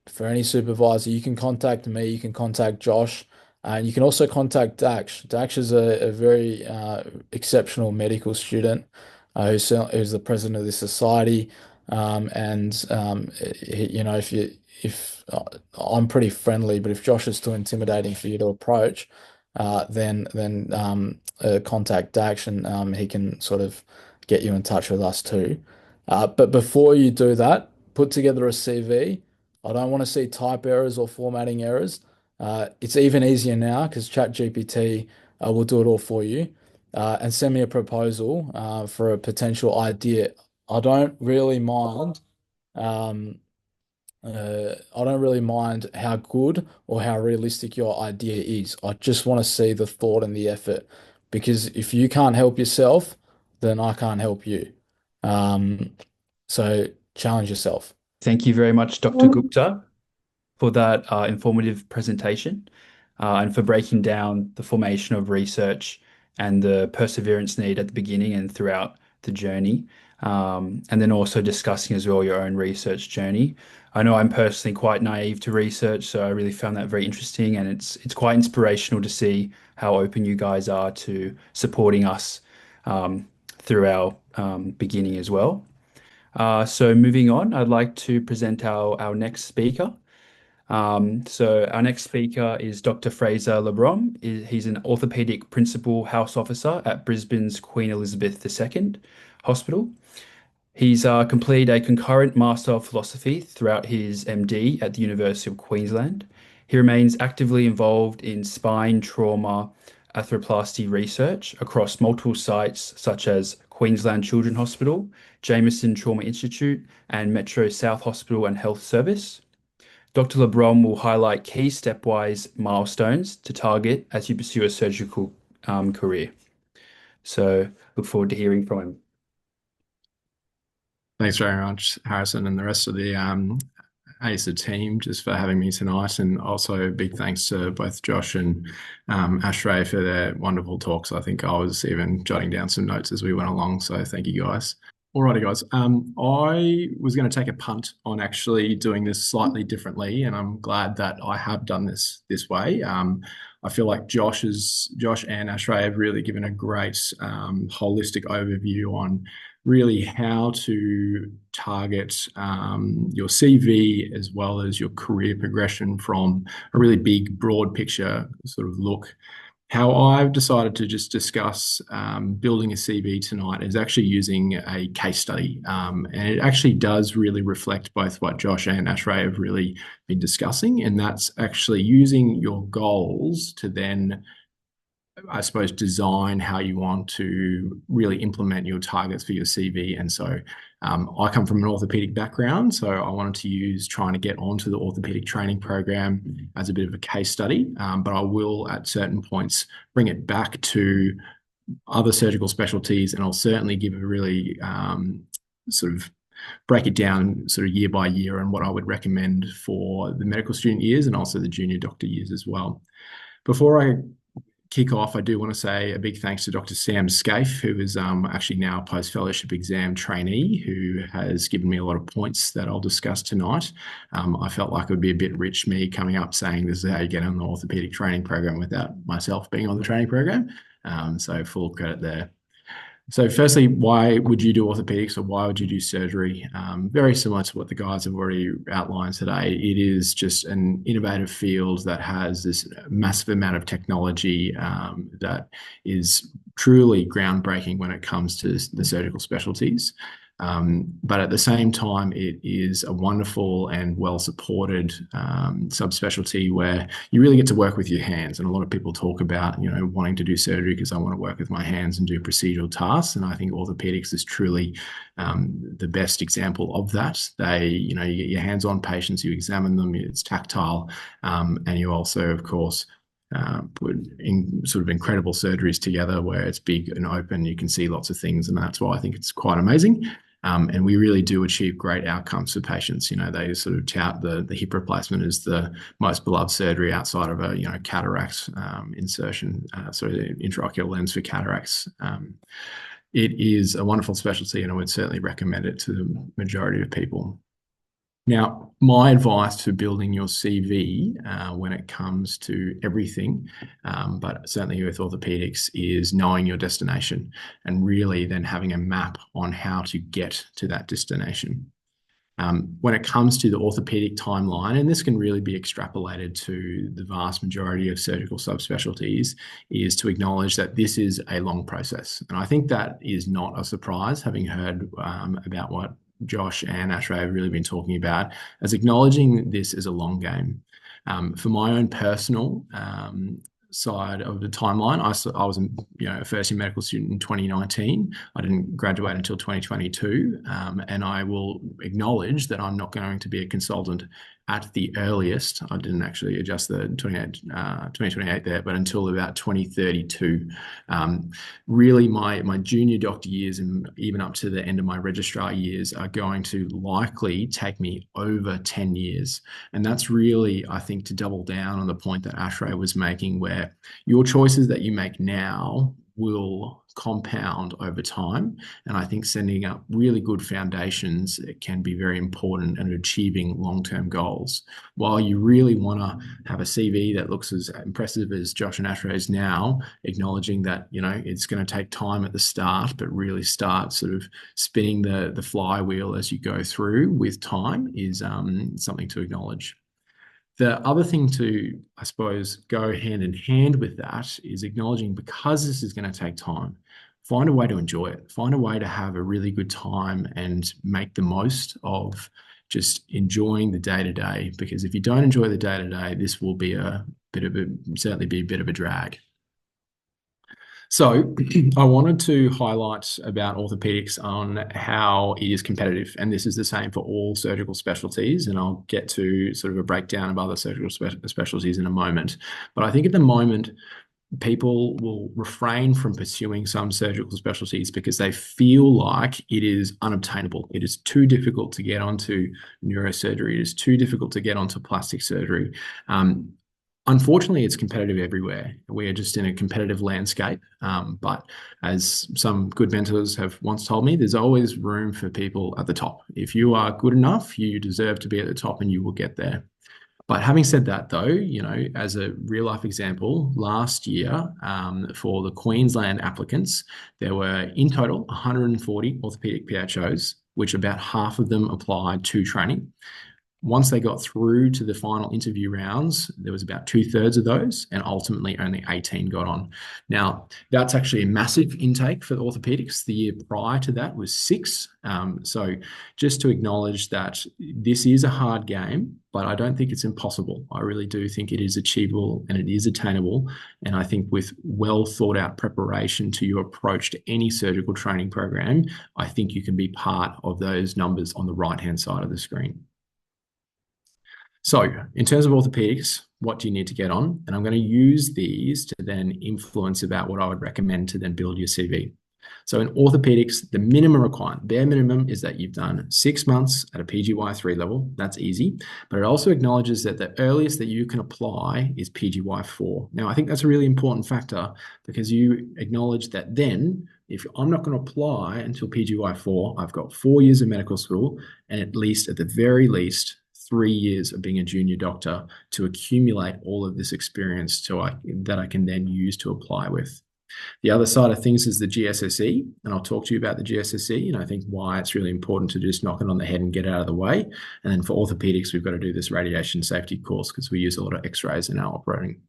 for any supervisor, you can contact me, you can contact Josh, and you can also contact Daksh. Daksh is a very exceptional medical student who's the president of this society. If I'm pretty friendly, but if Josh is too intimidating for you to approach, then contact Daksh, and he can sort of get you in touch with us too. But before you do that, put together a CV. I don't want to see type errors or formatting errors. It's even easier now because ChatGPT will do it all for you. And send me a proposal for a potential idea. I don't really mind. Um, I don't really mind how good or how realistic your idea is. I just want to see the thought and the effort, because if you can't help yourself, then I can't help you. Um, so challenge yourself. Thank you very much, Dr. Gupta, for that informative presentation and for breaking down the formation of research and the perseverance need at the beginning and throughout the journey. And then also discussing as well your own research journey. I know I'm personally quite naive to research, so I really found that very interesting, and it's quite inspirational to see how open you guys are to supporting us through our beginning as well. So moving on, I'd like to present our next speaker. So our next speaker is Dr. Fraser Labrom. He's an orthopedic principal house officer at Brisbane's Queen Elizabeth II Hospital. He's completed a concurrent Master of Philosophy throughout his MD at the University of Queensland. He remains actively involved in spine trauma arthroplasty research across multiple sites such as Queensland Children's Hospital, Jameson Trauma Institute, and Metro South Hospital and Health Service. Dr. Labrom will highlight key stepwise milestones to target as you pursue a surgical career. So look forward to hearing from him. Thanks very much, Harrison, and the rest of the ASSA team just for having me tonight. And also big thanks to both Josh and Aashray for their wonderful talks. I think I was even jotting down some notes as we went along. So thank you guys. Alrighty, guys. I was going to take a punt on actually doing this slightly differently, and I'm glad that I have done this way. I feel like Josh and Aashray have really given a great holistic overview on really how to target your CV as well as your career progression from a really big, broad picture sort of look. How I've decided to just discuss building a CV tonight is actually using a case study. And it actually does really reflect both what Josh and Aashray have really been discussing, and that's actually using your goals to then, I suppose, design how you want to really implement your targets for your CV. And so I come from an orthopedic background, so I wanted to use trying to get onto the orthopedic training program as a bit of a case study, but I will at certain points bring it back to other surgical specialties, and I'll certainly give a really sort of break it down sort of year by year and what I would recommend for the medical student years and also the junior doctor years as well. Before I kick off, I do want to say a big thanks to Dr. Sam Scaife, who is actually now a post-fellowship exam trainee, who has given me a lot of points that I'll discuss tonight. I felt like it would be a bit rich me coming up saying this is how you get on the orthopedic training program without myself being on the training program. So full credit there. So firstly, why would you do orthopedics, or why would you do surgery? Very similar to what the guys have already outlined today. It is just an innovative field that has this massive amount of technology that is truly groundbreaking when it comes to the surgical specialties. But at the same time, it is a wonderful and well-supported subspecialty where you really get to work with your hands. And a lot of people talk about, wanting to do surgery because I want to work with my hands and do procedural tasks. And I think orthopedics is truly the best example of that. You get your hands on patients, you examine them, it's tactile, and you also, of course, put in sort of incredible surgeries together where it's big and open, you can see lots of things, and that's why I think it's quite amazing. And we really do achieve great outcomes for patients. They sort of tout the hip replacement as the most beloved surgery outside of a cataract insertion, so intraocular lens for cataracts. It is a wonderful specialty, and I would certainly recommend it to the majority of people. Now, my advice for building your CV when it comes to everything, but certainly with orthopedics, is knowing your destination and really then having a map on how to get to that destination. When it comes to the orthopedic timeline, and this can really be extrapolated to the vast majority of surgical subspecialties, is to acknowledge that this is a long process. And I think that is not a surprise, having heard about what Josh and Aashray have really been talking about, as acknowledging this is a long game. For my own personal side of the timeline, I was a first year medical student in 2019. I didn't graduate until 2022, and I will acknowledge that I'm not going to be a consultant at the earliest. I didn't actually adjust the 2028 there, but until about 2032. Really, my junior doctor years and even up to the end of my registrar years are going to likely take me over 10 years. And that's really, I think, to double down on the point that Aashray was making, where your choices that you make now will compound over time. And I think setting up really good foundations can be very important in achieving long-term goals. While you really want to have a CV that looks as impressive as Josh and Aashray's now, acknowledging that, it's going to take time at the start, but really start sort of spinning the flywheel as you go through with time is something to acknowledge. The other thing to, I suppose, go hand in hand with that is acknowledging, because this is going to take time, find a way to enjoy it. Find a way to have a really good time and make the most of just enjoying the day-to-day. Because if you don't enjoy the day-to-day, this will be certainly be a bit of a drag. So I wanted to highlight about orthopedics on how it is competitive, and this is the same for all surgical specialties, and I'll get to sort of a breakdown of other surgical specialties in a moment. But I think at the moment, people will refrain from pursuing some surgical specialties because they feel like it is unobtainable. It is too difficult to get onto neurosurgery. It is too difficult to get onto plastic surgery. Unfortunately, it's competitive everywhere. We are just in a competitive landscape. But as some good mentors have once told me, there's always room for people at the top. If you are good enough, you deserve to be at the top and you will get there. But having said that, though, as a real life example, last year for the Queensland applicants, there were in total 140 orthopedic PHOs, which about half of them applied to training. Once they got through to the final interview rounds, there was about 2/3 of those, and ultimately only 18 got on. Now, that's actually a massive intake for orthopedics. The year prior to that was 6. So just to acknowledge that this is a hard game, but I don't think it's impossible. I really do think it is achievable and it is attainable. And I think with well thought out preparation to your approach to any surgical training program, I think you can be part of those numbers on the right-hand side of the screen. So in terms of orthopedics, what do you need to get on? And I'm going to use these to then influence about what I would recommend to then build your CV. So in orthopedics, the minimum requirement, bare minimum, is that you've done 6 months at a PGY3 level. That's easy. But it also acknowledges that the earliest that you can apply is PGY4. Now, I think that's a really important factor, because you acknowledge that then, if I'm not going to apply until PGY4, I've got 4 years of medical school and at the very least, 3 years of being a junior doctor to accumulate all of this experience that I can then use to apply with. The other side of things is the GSSE, and I'll talk to you about the GSSE, and I think why it's really important to just knock it on the head and get it out of the way. And then for orthopedics, we've got to do this radiation safety course because we use a lot of x-rays in our operating.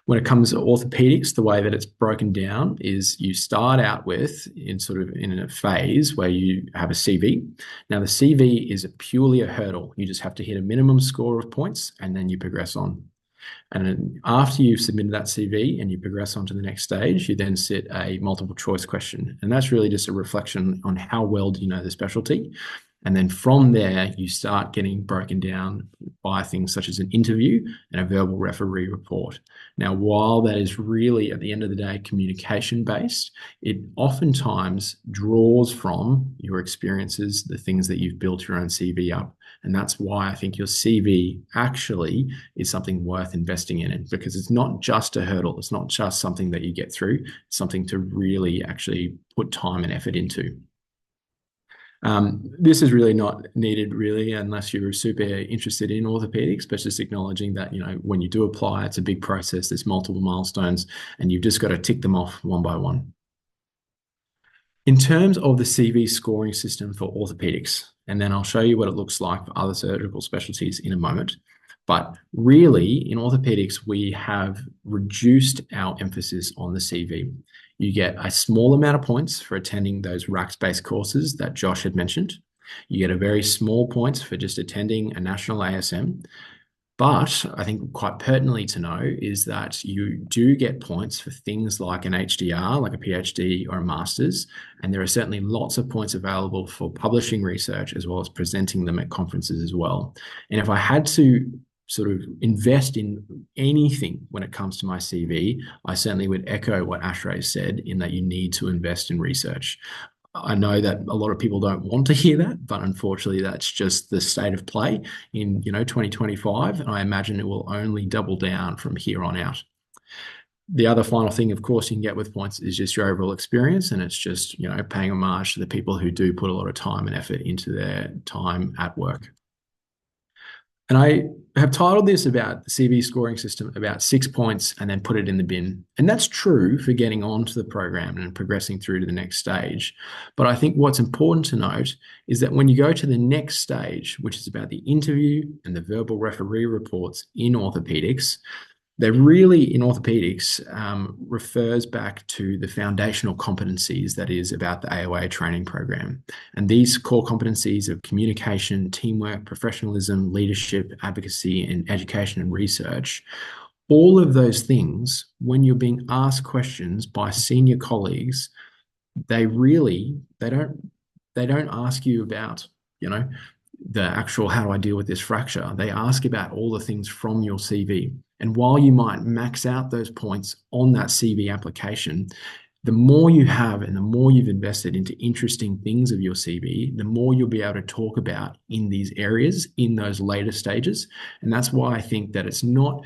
When it comes to orthopedics, the way that it's broken down is you start out with in a phase where you have a CV. Now, the CV is purely a hurdle. You just have to hit a minimum score of points and then you progress on. And then after you've submitted that CV and you progress on to the next stage, you then sit a multiple choice question. And that's really just a reflection on how well do you know the specialty. And then from there, you start getting broken down by things such as an interview and a verbal referee report. Now, while that is really, at the end of the day, communication-based, it oftentimes draws from your experiences, the things that you've built your own CV up. And that's why I think your CV actually is something worth investing in, because it's not just a hurdle. It's not just something that you get through. It's something to really actually put time and effort into. This is really not needed really unless you're super interested in orthopedics, but just acknowledging that, when you do apply, it's a big process. There's multiple milestones and you've just got to tick them off one by one. In terms of the CV scoring system for orthopedics, and then I'll show you what it looks like for other surgical specialties in a moment. But really, in orthopedics, we have reduced our emphasis on the CV. You get a small amount of points for attending those RACS-based courses that Josh had mentioned. You get a very small points for just attending a national ASM. But I think quite pertinently to know is that you do get points for things like an HDR, like a PhD or a master's, and there are certainly lots of points available for publishing research as well as presenting them at conferences as well. And if I had to sort of invest in anything when it comes to my CV, I certainly would echo what Aashray said in that you need to invest in research. I know that a lot of people don't want to hear that, but unfortunately, that's just the state of play in 2025, and I imagine it will only double down from here on out. The other final thing, of course, you can get with points is just your overall experience, and it's just paying homage to the people who do put a lot of time and effort into their time at work. And I have titled this about the CV scoring system about 6 points and then put it in the bin. And that's true for getting onto the program and progressing through to the next stage. But I think what's important to note is that when you go to the next stage, which is about the interview and the verbal referee reports in orthopedics, they really, in orthopedics, refers back to the foundational competencies that is about the AOA training program. And these core competencies of communication, teamwork, professionalism, leadership, advocacy, and education and research, all of those things, when you're being asked questions by senior colleagues, they don't ask you about, the actual how do I deal with this fracture. They ask about all the things from your CV. And while you might max out those points on that CV application, the more you have and the more you've invested into interesting things of your CV, the more you'll be able to talk about in these areas in those later stages. And that's why I think that it's not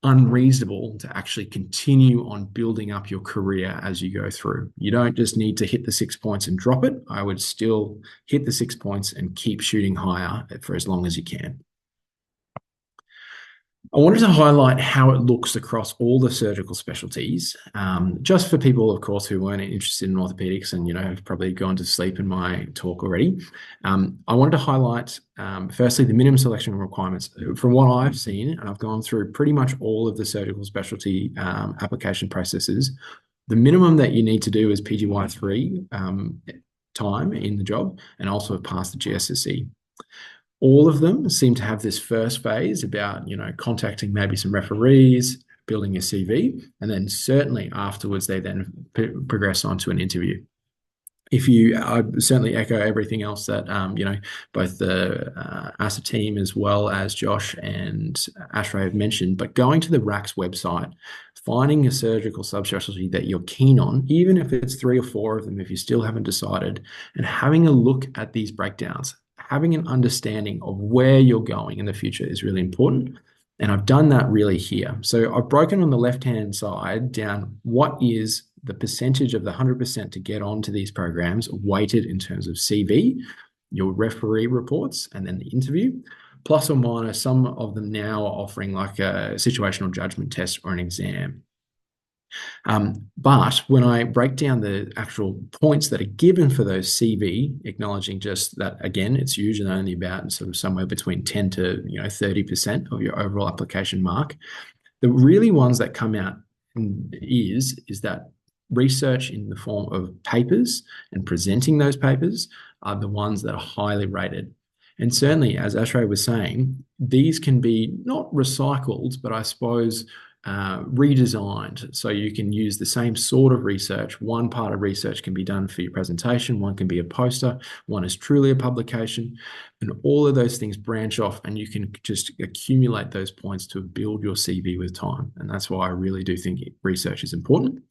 unreasonable to actually continue on building up your career as you go through. You don't just need to hit the 6 points and drop it. I would still hit the 6 points and keep shooting higher for as long as you can. I wanted to highlight how it looks across all the surgical specialties, just for people, of course, who weren't interested in orthopedics and, have probably gone to sleep in my talk already. I wanted to highlight, firstly, the minimum selection requirements. From what I've seen, and I've gone through pretty much all of the surgical specialty application processes, the minimum that you need to do is PGY3 time in the job and also have passed the GSSE. All of them seem to have this first phase about, contacting maybe some referees, building your CV, and then certainly afterwards they then progress on to an interview. I certainly echo everything else that, both the ASSA team as well as Josh and Aashray have mentioned, but going to the RACS website, finding a surgical subspecialty that you're keen on, even if it's 3 or 4 of them, if you still haven't decided, and having a look at these breakdowns. Having an understanding of where you're going in the future is really important. And I've done that really here. So I've broken on the left-hand side down what is the percentage of the 100% to get onto these programs weighted in terms of CV, your referee reports, and then the interview, plus or minus some of them now are offering like a situational judgment test or an exam. But when I break down the actual points that are given for those CV, acknowledging just that, again, it's usually only about sort of somewhere between 10 to 30% of your overall application mark. The really ones that come out is that research in the form of papers and presenting those papers are the ones that are highly rated. And certainly, as Aashray was saying, these can be not recycled, but I suppose redesigned, so you can use the same sort of research. One part of research can be done for your presentation, one can be a poster, one is truly a publication, and all of those things branch off and you can just accumulate those points to build your CV with time. And that's why I really do think research is important.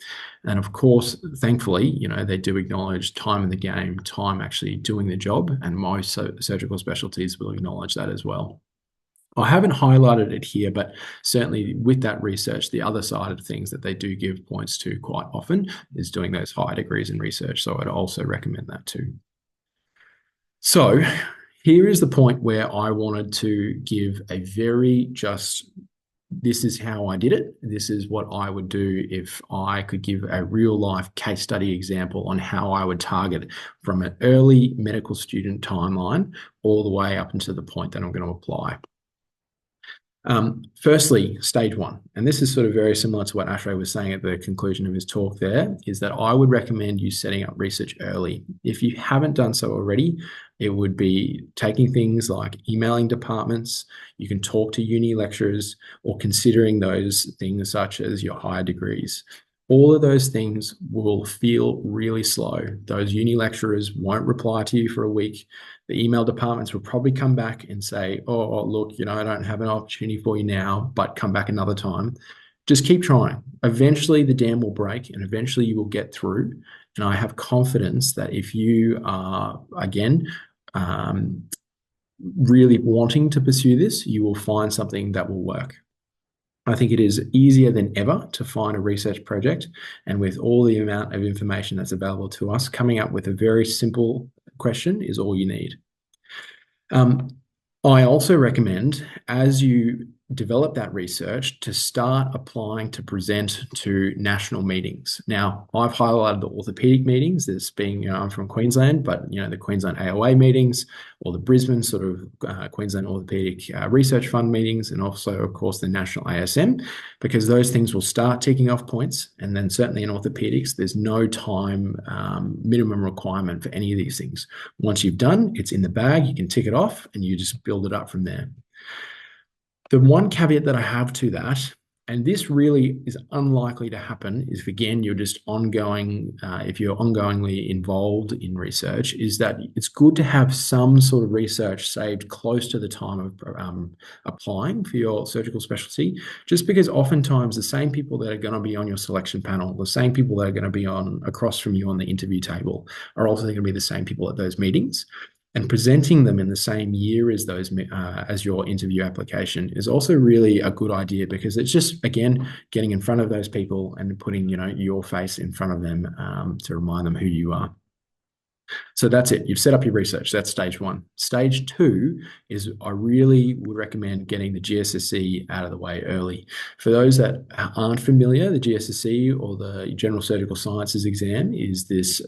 And of course, thankfully, they do acknowledge time in the game, time actually doing the job, and most surgical specialties will acknowledge that as well. I haven't highlighted it here, but certainly with that research, the other side of things that they do give points to quite often is doing those high degrees in research. So I'd also recommend that too. So here is the point where I wanted to give a very just this is how I did it. This is what I would do if I could give a real life case study example on how I would target from an early medical student timeline all the way up until the point that I'm going to apply. Firstly, stage one, and this is sort of very similar to what Aashray was saying at the conclusion of his talk there, is that I would recommend you setting up research early. If you haven't done so already, it would be taking things like emailing departments, you can talk to uni lecturers, or considering those things such as your higher degrees. All of those things will feel really slow. Those uni lecturers won't reply to you for a week. The email departments will probably come back and say, oh, look, I don't have an opportunity for you now, but come back another time. Just keep trying. Eventually the dam will break and eventually you will get through. And I have confidence that if you are, again, really wanting to pursue this, you will find something that will work. I think it is easier than ever to find a research project, and with all the amount of information that's available to us, coming up with a very simple question is all you need. I also recommend, as you develop that research, to start applying to present to national meetings. Now, I've highlighted the orthopaedic meetings as being, I'm from Queensland, but the Queensland AOA meetings, or the Brisbane sort of Queensland Orthopaedic Research Fund meetings, and also, of course, the National ASM, because those things will start ticking off points. And then certainly in orthopaedics, there's no time minimum requirement for any of these things. Once you've done, it's in the bag, you can tick it off, and you just build it up from there. The one caveat that I have to that, and this really is unlikely to happen, is if, again, you're just ongoing, if you're ongoingly involved in research, is that it's good to have some sort of research saved close to the time of applying for your surgical specialty, just because oftentimes the same people that are going to be on your selection panel, the same people that are going to be across from you on the interview table, are also going to be the same people at those meetings. And presenting them in the same year as those as your interview application is also really a good idea, because it's just, again, getting in front of those people and putting your face in front of them to remind them who you are. So that's it. You've set up your research. That's stage one. Stage two is, I really would recommend getting the GSSE out of the way early. For those that aren't familiar, the GSSE, or the General Surgical Sciences exam, is this,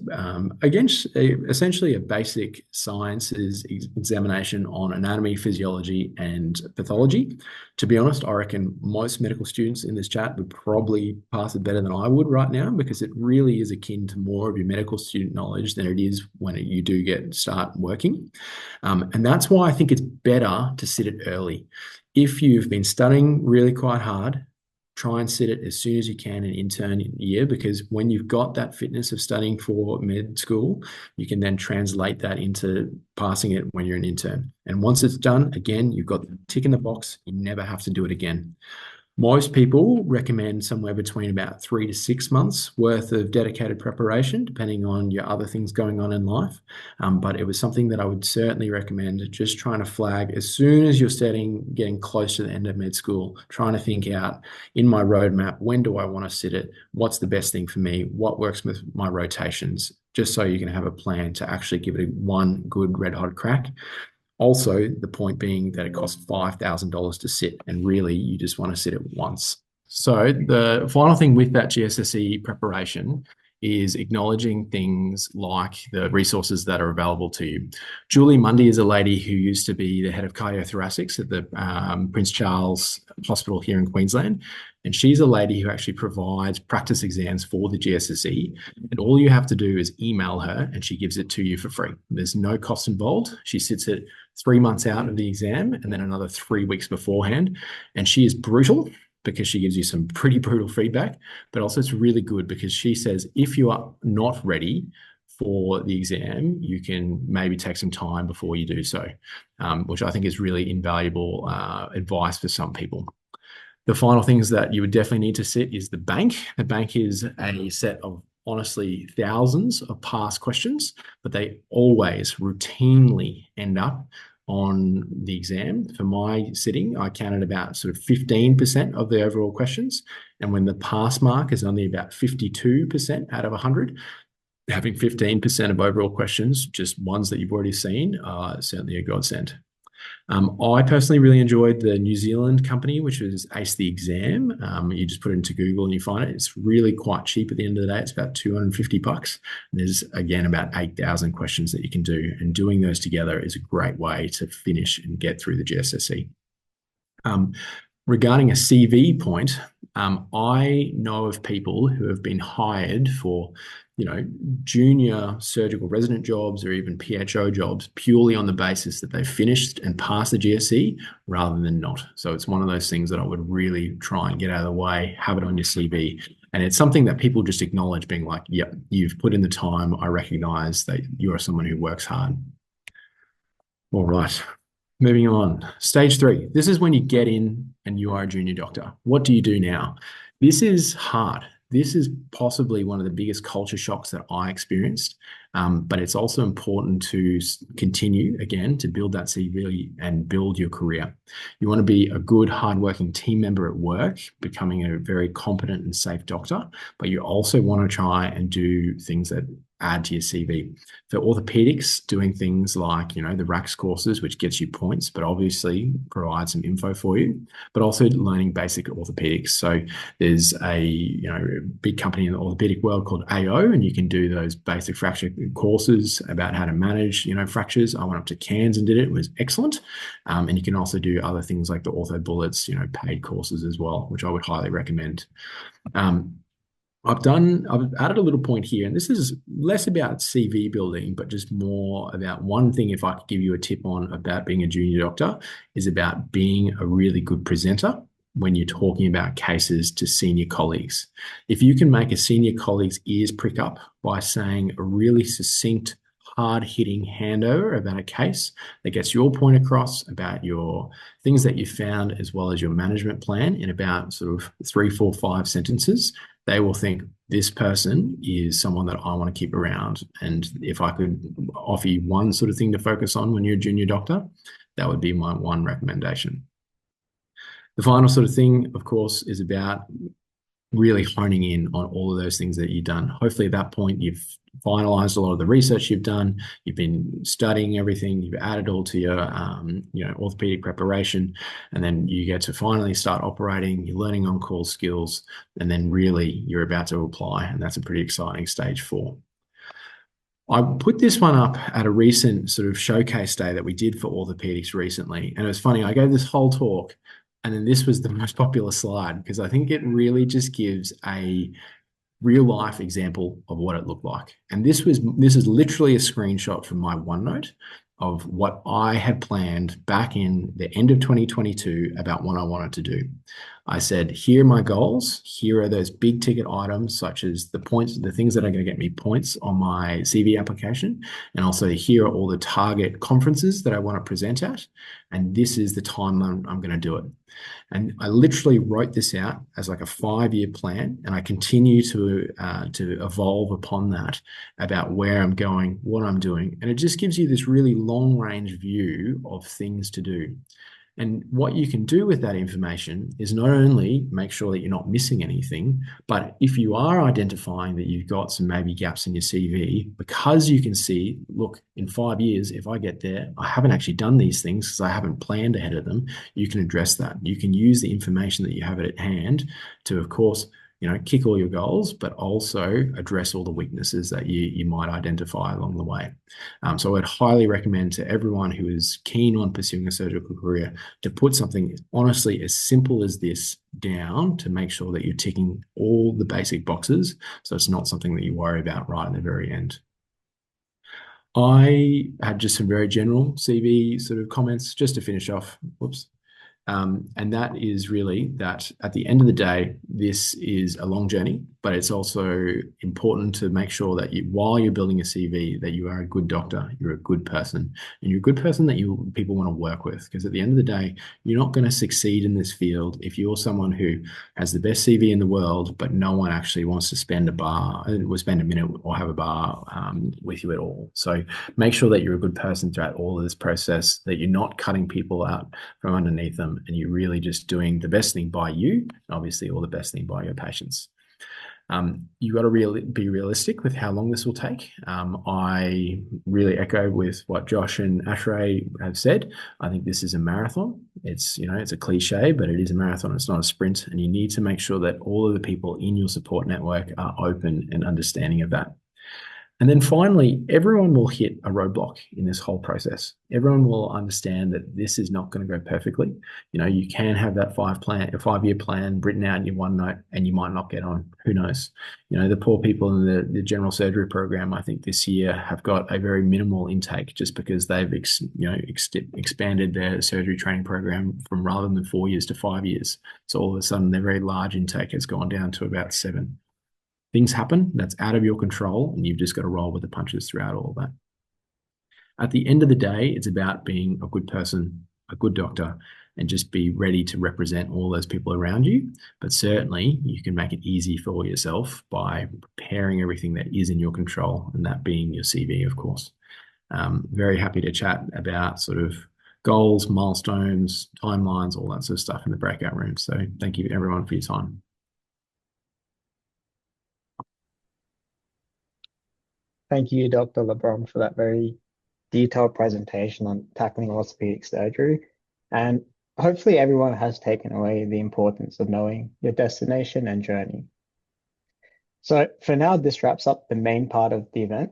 again, essentially a basic sciences examination on anatomy, physiology, and pathology. To be honest, I reckon most medical students in this chat would probably pass it better than I would right now, because it really is akin to more of your medical student knowledge than it is when you do start working. And that's why I think it's better to sit it early. If you've been studying really quite hard, try and sit it as soon as you can in intern year, because when you've got that fitness of studying for med school, you can then translate that into passing it when you're an intern. And once it's done, again, you've got the tick in the box. You never have to do it again. Most people recommend somewhere between about 3 to 6 months worth of dedicated preparation, depending on your other things going on in life. But it was something that I would certainly recommend, just trying to flag as soon as you're getting close to the end of med school, trying to think out in my roadmap, when do I want to sit it? What's the best thing for me? What works with my rotations? Just so you can have a plan to actually give it one good red hot crack. Also, the point being that it costs $5,000 to sit, and really you just want to sit it once. So the final thing with that GSSE preparation is acknowledging things like the resources that are available to you. Julie Mundy is a lady who used to be the head of cardiothoracics at the Prince Charles Hospital here in Queensland. And she's a lady who actually provides practice exams for the GSSE. And all you have to do is email her and she gives it to you for free. There's no cost involved. She sits it 3 months out of the exam and then another 3 weeks beforehand. And she is brutal, because she gives you some pretty brutal feedback, but also it's really good because she says, if you are not ready for the exam, you can maybe take some time before you do so, which I think is really invaluable advice for some people. The final things that you would definitely need to sit is the bank. The bank is a set of, honestly, thousands of past questions, but they always routinely end up on the exam. For my sitting, I counted about sort of 15% of the overall questions. And when the pass mark is only about 52% out of 100, having 15% of overall questions, just ones that you've already seen, are certainly a godsend. I personally really enjoyed the New Zealand company, which was Ace the Exam. You just put it into Google and you find it. It's really quite cheap at the end of the day. It's about $250. And there's, again, about 8,000 questions that you can do. And doing those together is a great way to finish and get through the GSSE. Regarding a CV point, I know of people who have been hired for, junior surgical resident jobs or even PHO jobs purely on the basis that they finished and passed the GSE rather than not. So it's one of those things that I would really try and get out of the way, have it on your CV. And it's something that people just acknowledge, being like, yep, you've put in the time. I recognize that you are someone who works hard. All right. Moving on. Stage 3. This is when you get in and you are a junior doctor. What do you do now? This is hard. This is possibly one of the biggest culture shocks that I experienced, but it's also important to continue, again, to build that CV and build your career. You want to be a good, hardworking team member at work, becoming a very competent and safe doctor, but you also want to try and do things that add to your CV. For orthopedics, doing things like, the RACS courses, which gets you points, but obviously provide some info for you, but also learning basic orthopedics. So there's a, big company in the orthopedic world called AO, and you can do those basic fracture courses about how to manage, fractures. I went up to Cairns and did it. It was excellent. And you can also do other things like the Ortho Bullets, paid courses as well, which I would highly recommend. I've added a little point here, and this is less about CV building, but just more about one thing, if I could give you a tip on about being a junior doctor, is about being a really good presenter when you're talking about cases to senior colleagues. If you can make a senior colleague's ears prick up by saying a really succinct, hard-hitting handover about a case that gets your point across about your things that you found, as well as your management plan, in about sort of 3, 4, 5 sentences, they will think, this person is someone that I want to keep around. And if I could offer you one sort of thing to focus on when you're a junior doctor, that would be my one recommendation. The final sort of thing, of course, is about really honing in on all of those things that you've done. Hopefully at that point, you've finalized a lot of the research you've done, you've been studying everything, you've added all to your, orthopedic preparation, and then you get to finally start operating, you're learning on-call skills, and then really you're about to apply, and that's a pretty exciting stage 4. I put this one up at a recent sort of showcase day that we did for orthopedics recently, and it was funny, I gave this whole talk, and then this was the most popular slide, because I think it really just gives a real life example of what it looked like. And this is literally a screenshot from my OneNote of what I had planned back in the end of 2022 about what I wanted to do. I said, here are my goals. Here are those big ticket items, such as the points, the things that are going to get me points on my CV application. And also here are all the target conferences that I want to present at. And this is the timeline I'm going to do it. And I literally wrote this out as like a 5-year plan, and I continue to evolve upon that about where I'm going, what I'm doing. And it just gives you this really long range view of things to do. And what you can do with that information is not only make sure that you're not missing anything, but if you are identifying that you've got some maybe gaps in your CV, because you can see, look, in 5 years, if I get there, I haven't actually done these things because I haven't planned ahead of them, you can address that. You can use the information that you have at hand to, of course, kick all your goals, but also address all the weaknesses that you might identify along the way. So I would highly recommend to everyone who is keen on pursuing a surgical career to put something honestly as simple as this down to make sure that you're ticking all the basic boxes, so it's not something that you worry about right at the very end. I had just some very general CV sort of comments just to finish off. Whoops. And that is really that at the end of the day, this is a long journey, but it's also important to make sure that while you're building a CV, that you are a good doctor, you're a good person, and you're a good person that people want to work with. Because at the end of the day, you're not going to succeed in this field if you're someone who has the best CV in the world, but no one actually wants to spend a minute or have a bar with you at all. So make sure that you're a good person throughout all of this process, that you're not cutting people out from underneath them, and you're really just doing the best thing by you, and obviously all the best thing by your patients. You got to be realistic with how long this will take. I really echo with what Josh and Aashray have said. I think this is a marathon. It's a cliche, but it is a marathon. It's not a sprint, and you need to make sure that all of the people in your support network are open and understanding of that. And then finally, everyone will hit a roadblock in this whole process. Everyone will understand that this is not going to go perfectly. You can have that 5-year plan written out in your OneNote, and you might not get on. Who knows? The poor people in the general surgery program, I think this year have got a very minimal intake just because they've expanded their surgery training program from rather than 4 years to 5 years. So all of a sudden, their very large intake has gone down to about 7. Things happen, that's out of your control, and you've just got to roll with the punches throughout all of that. At the end of the day, it's about being a good person, a good doctor, and just be ready to represent all those people around you. But certainly, you can make it easy for yourself by preparing everything that is in your control, and that being your CV, of course. Very happy to chat about sort of goals, milestones, timelines, all that sort of stuff in the breakout room. So thank you everyone for your time. Thank you, Dr. Labrom, for that very detailed presentation on tackling orthopedic surgery. And hopefully everyone has taken away the importance of knowing your destination and journey. So for now, this wraps up the main part of the event.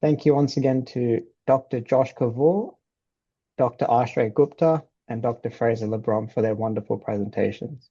Thank you once again to Dr. Josh Kovoor, Dr. Aashray Gupta, and Dr. Fraser Labrom for their wonderful presentations.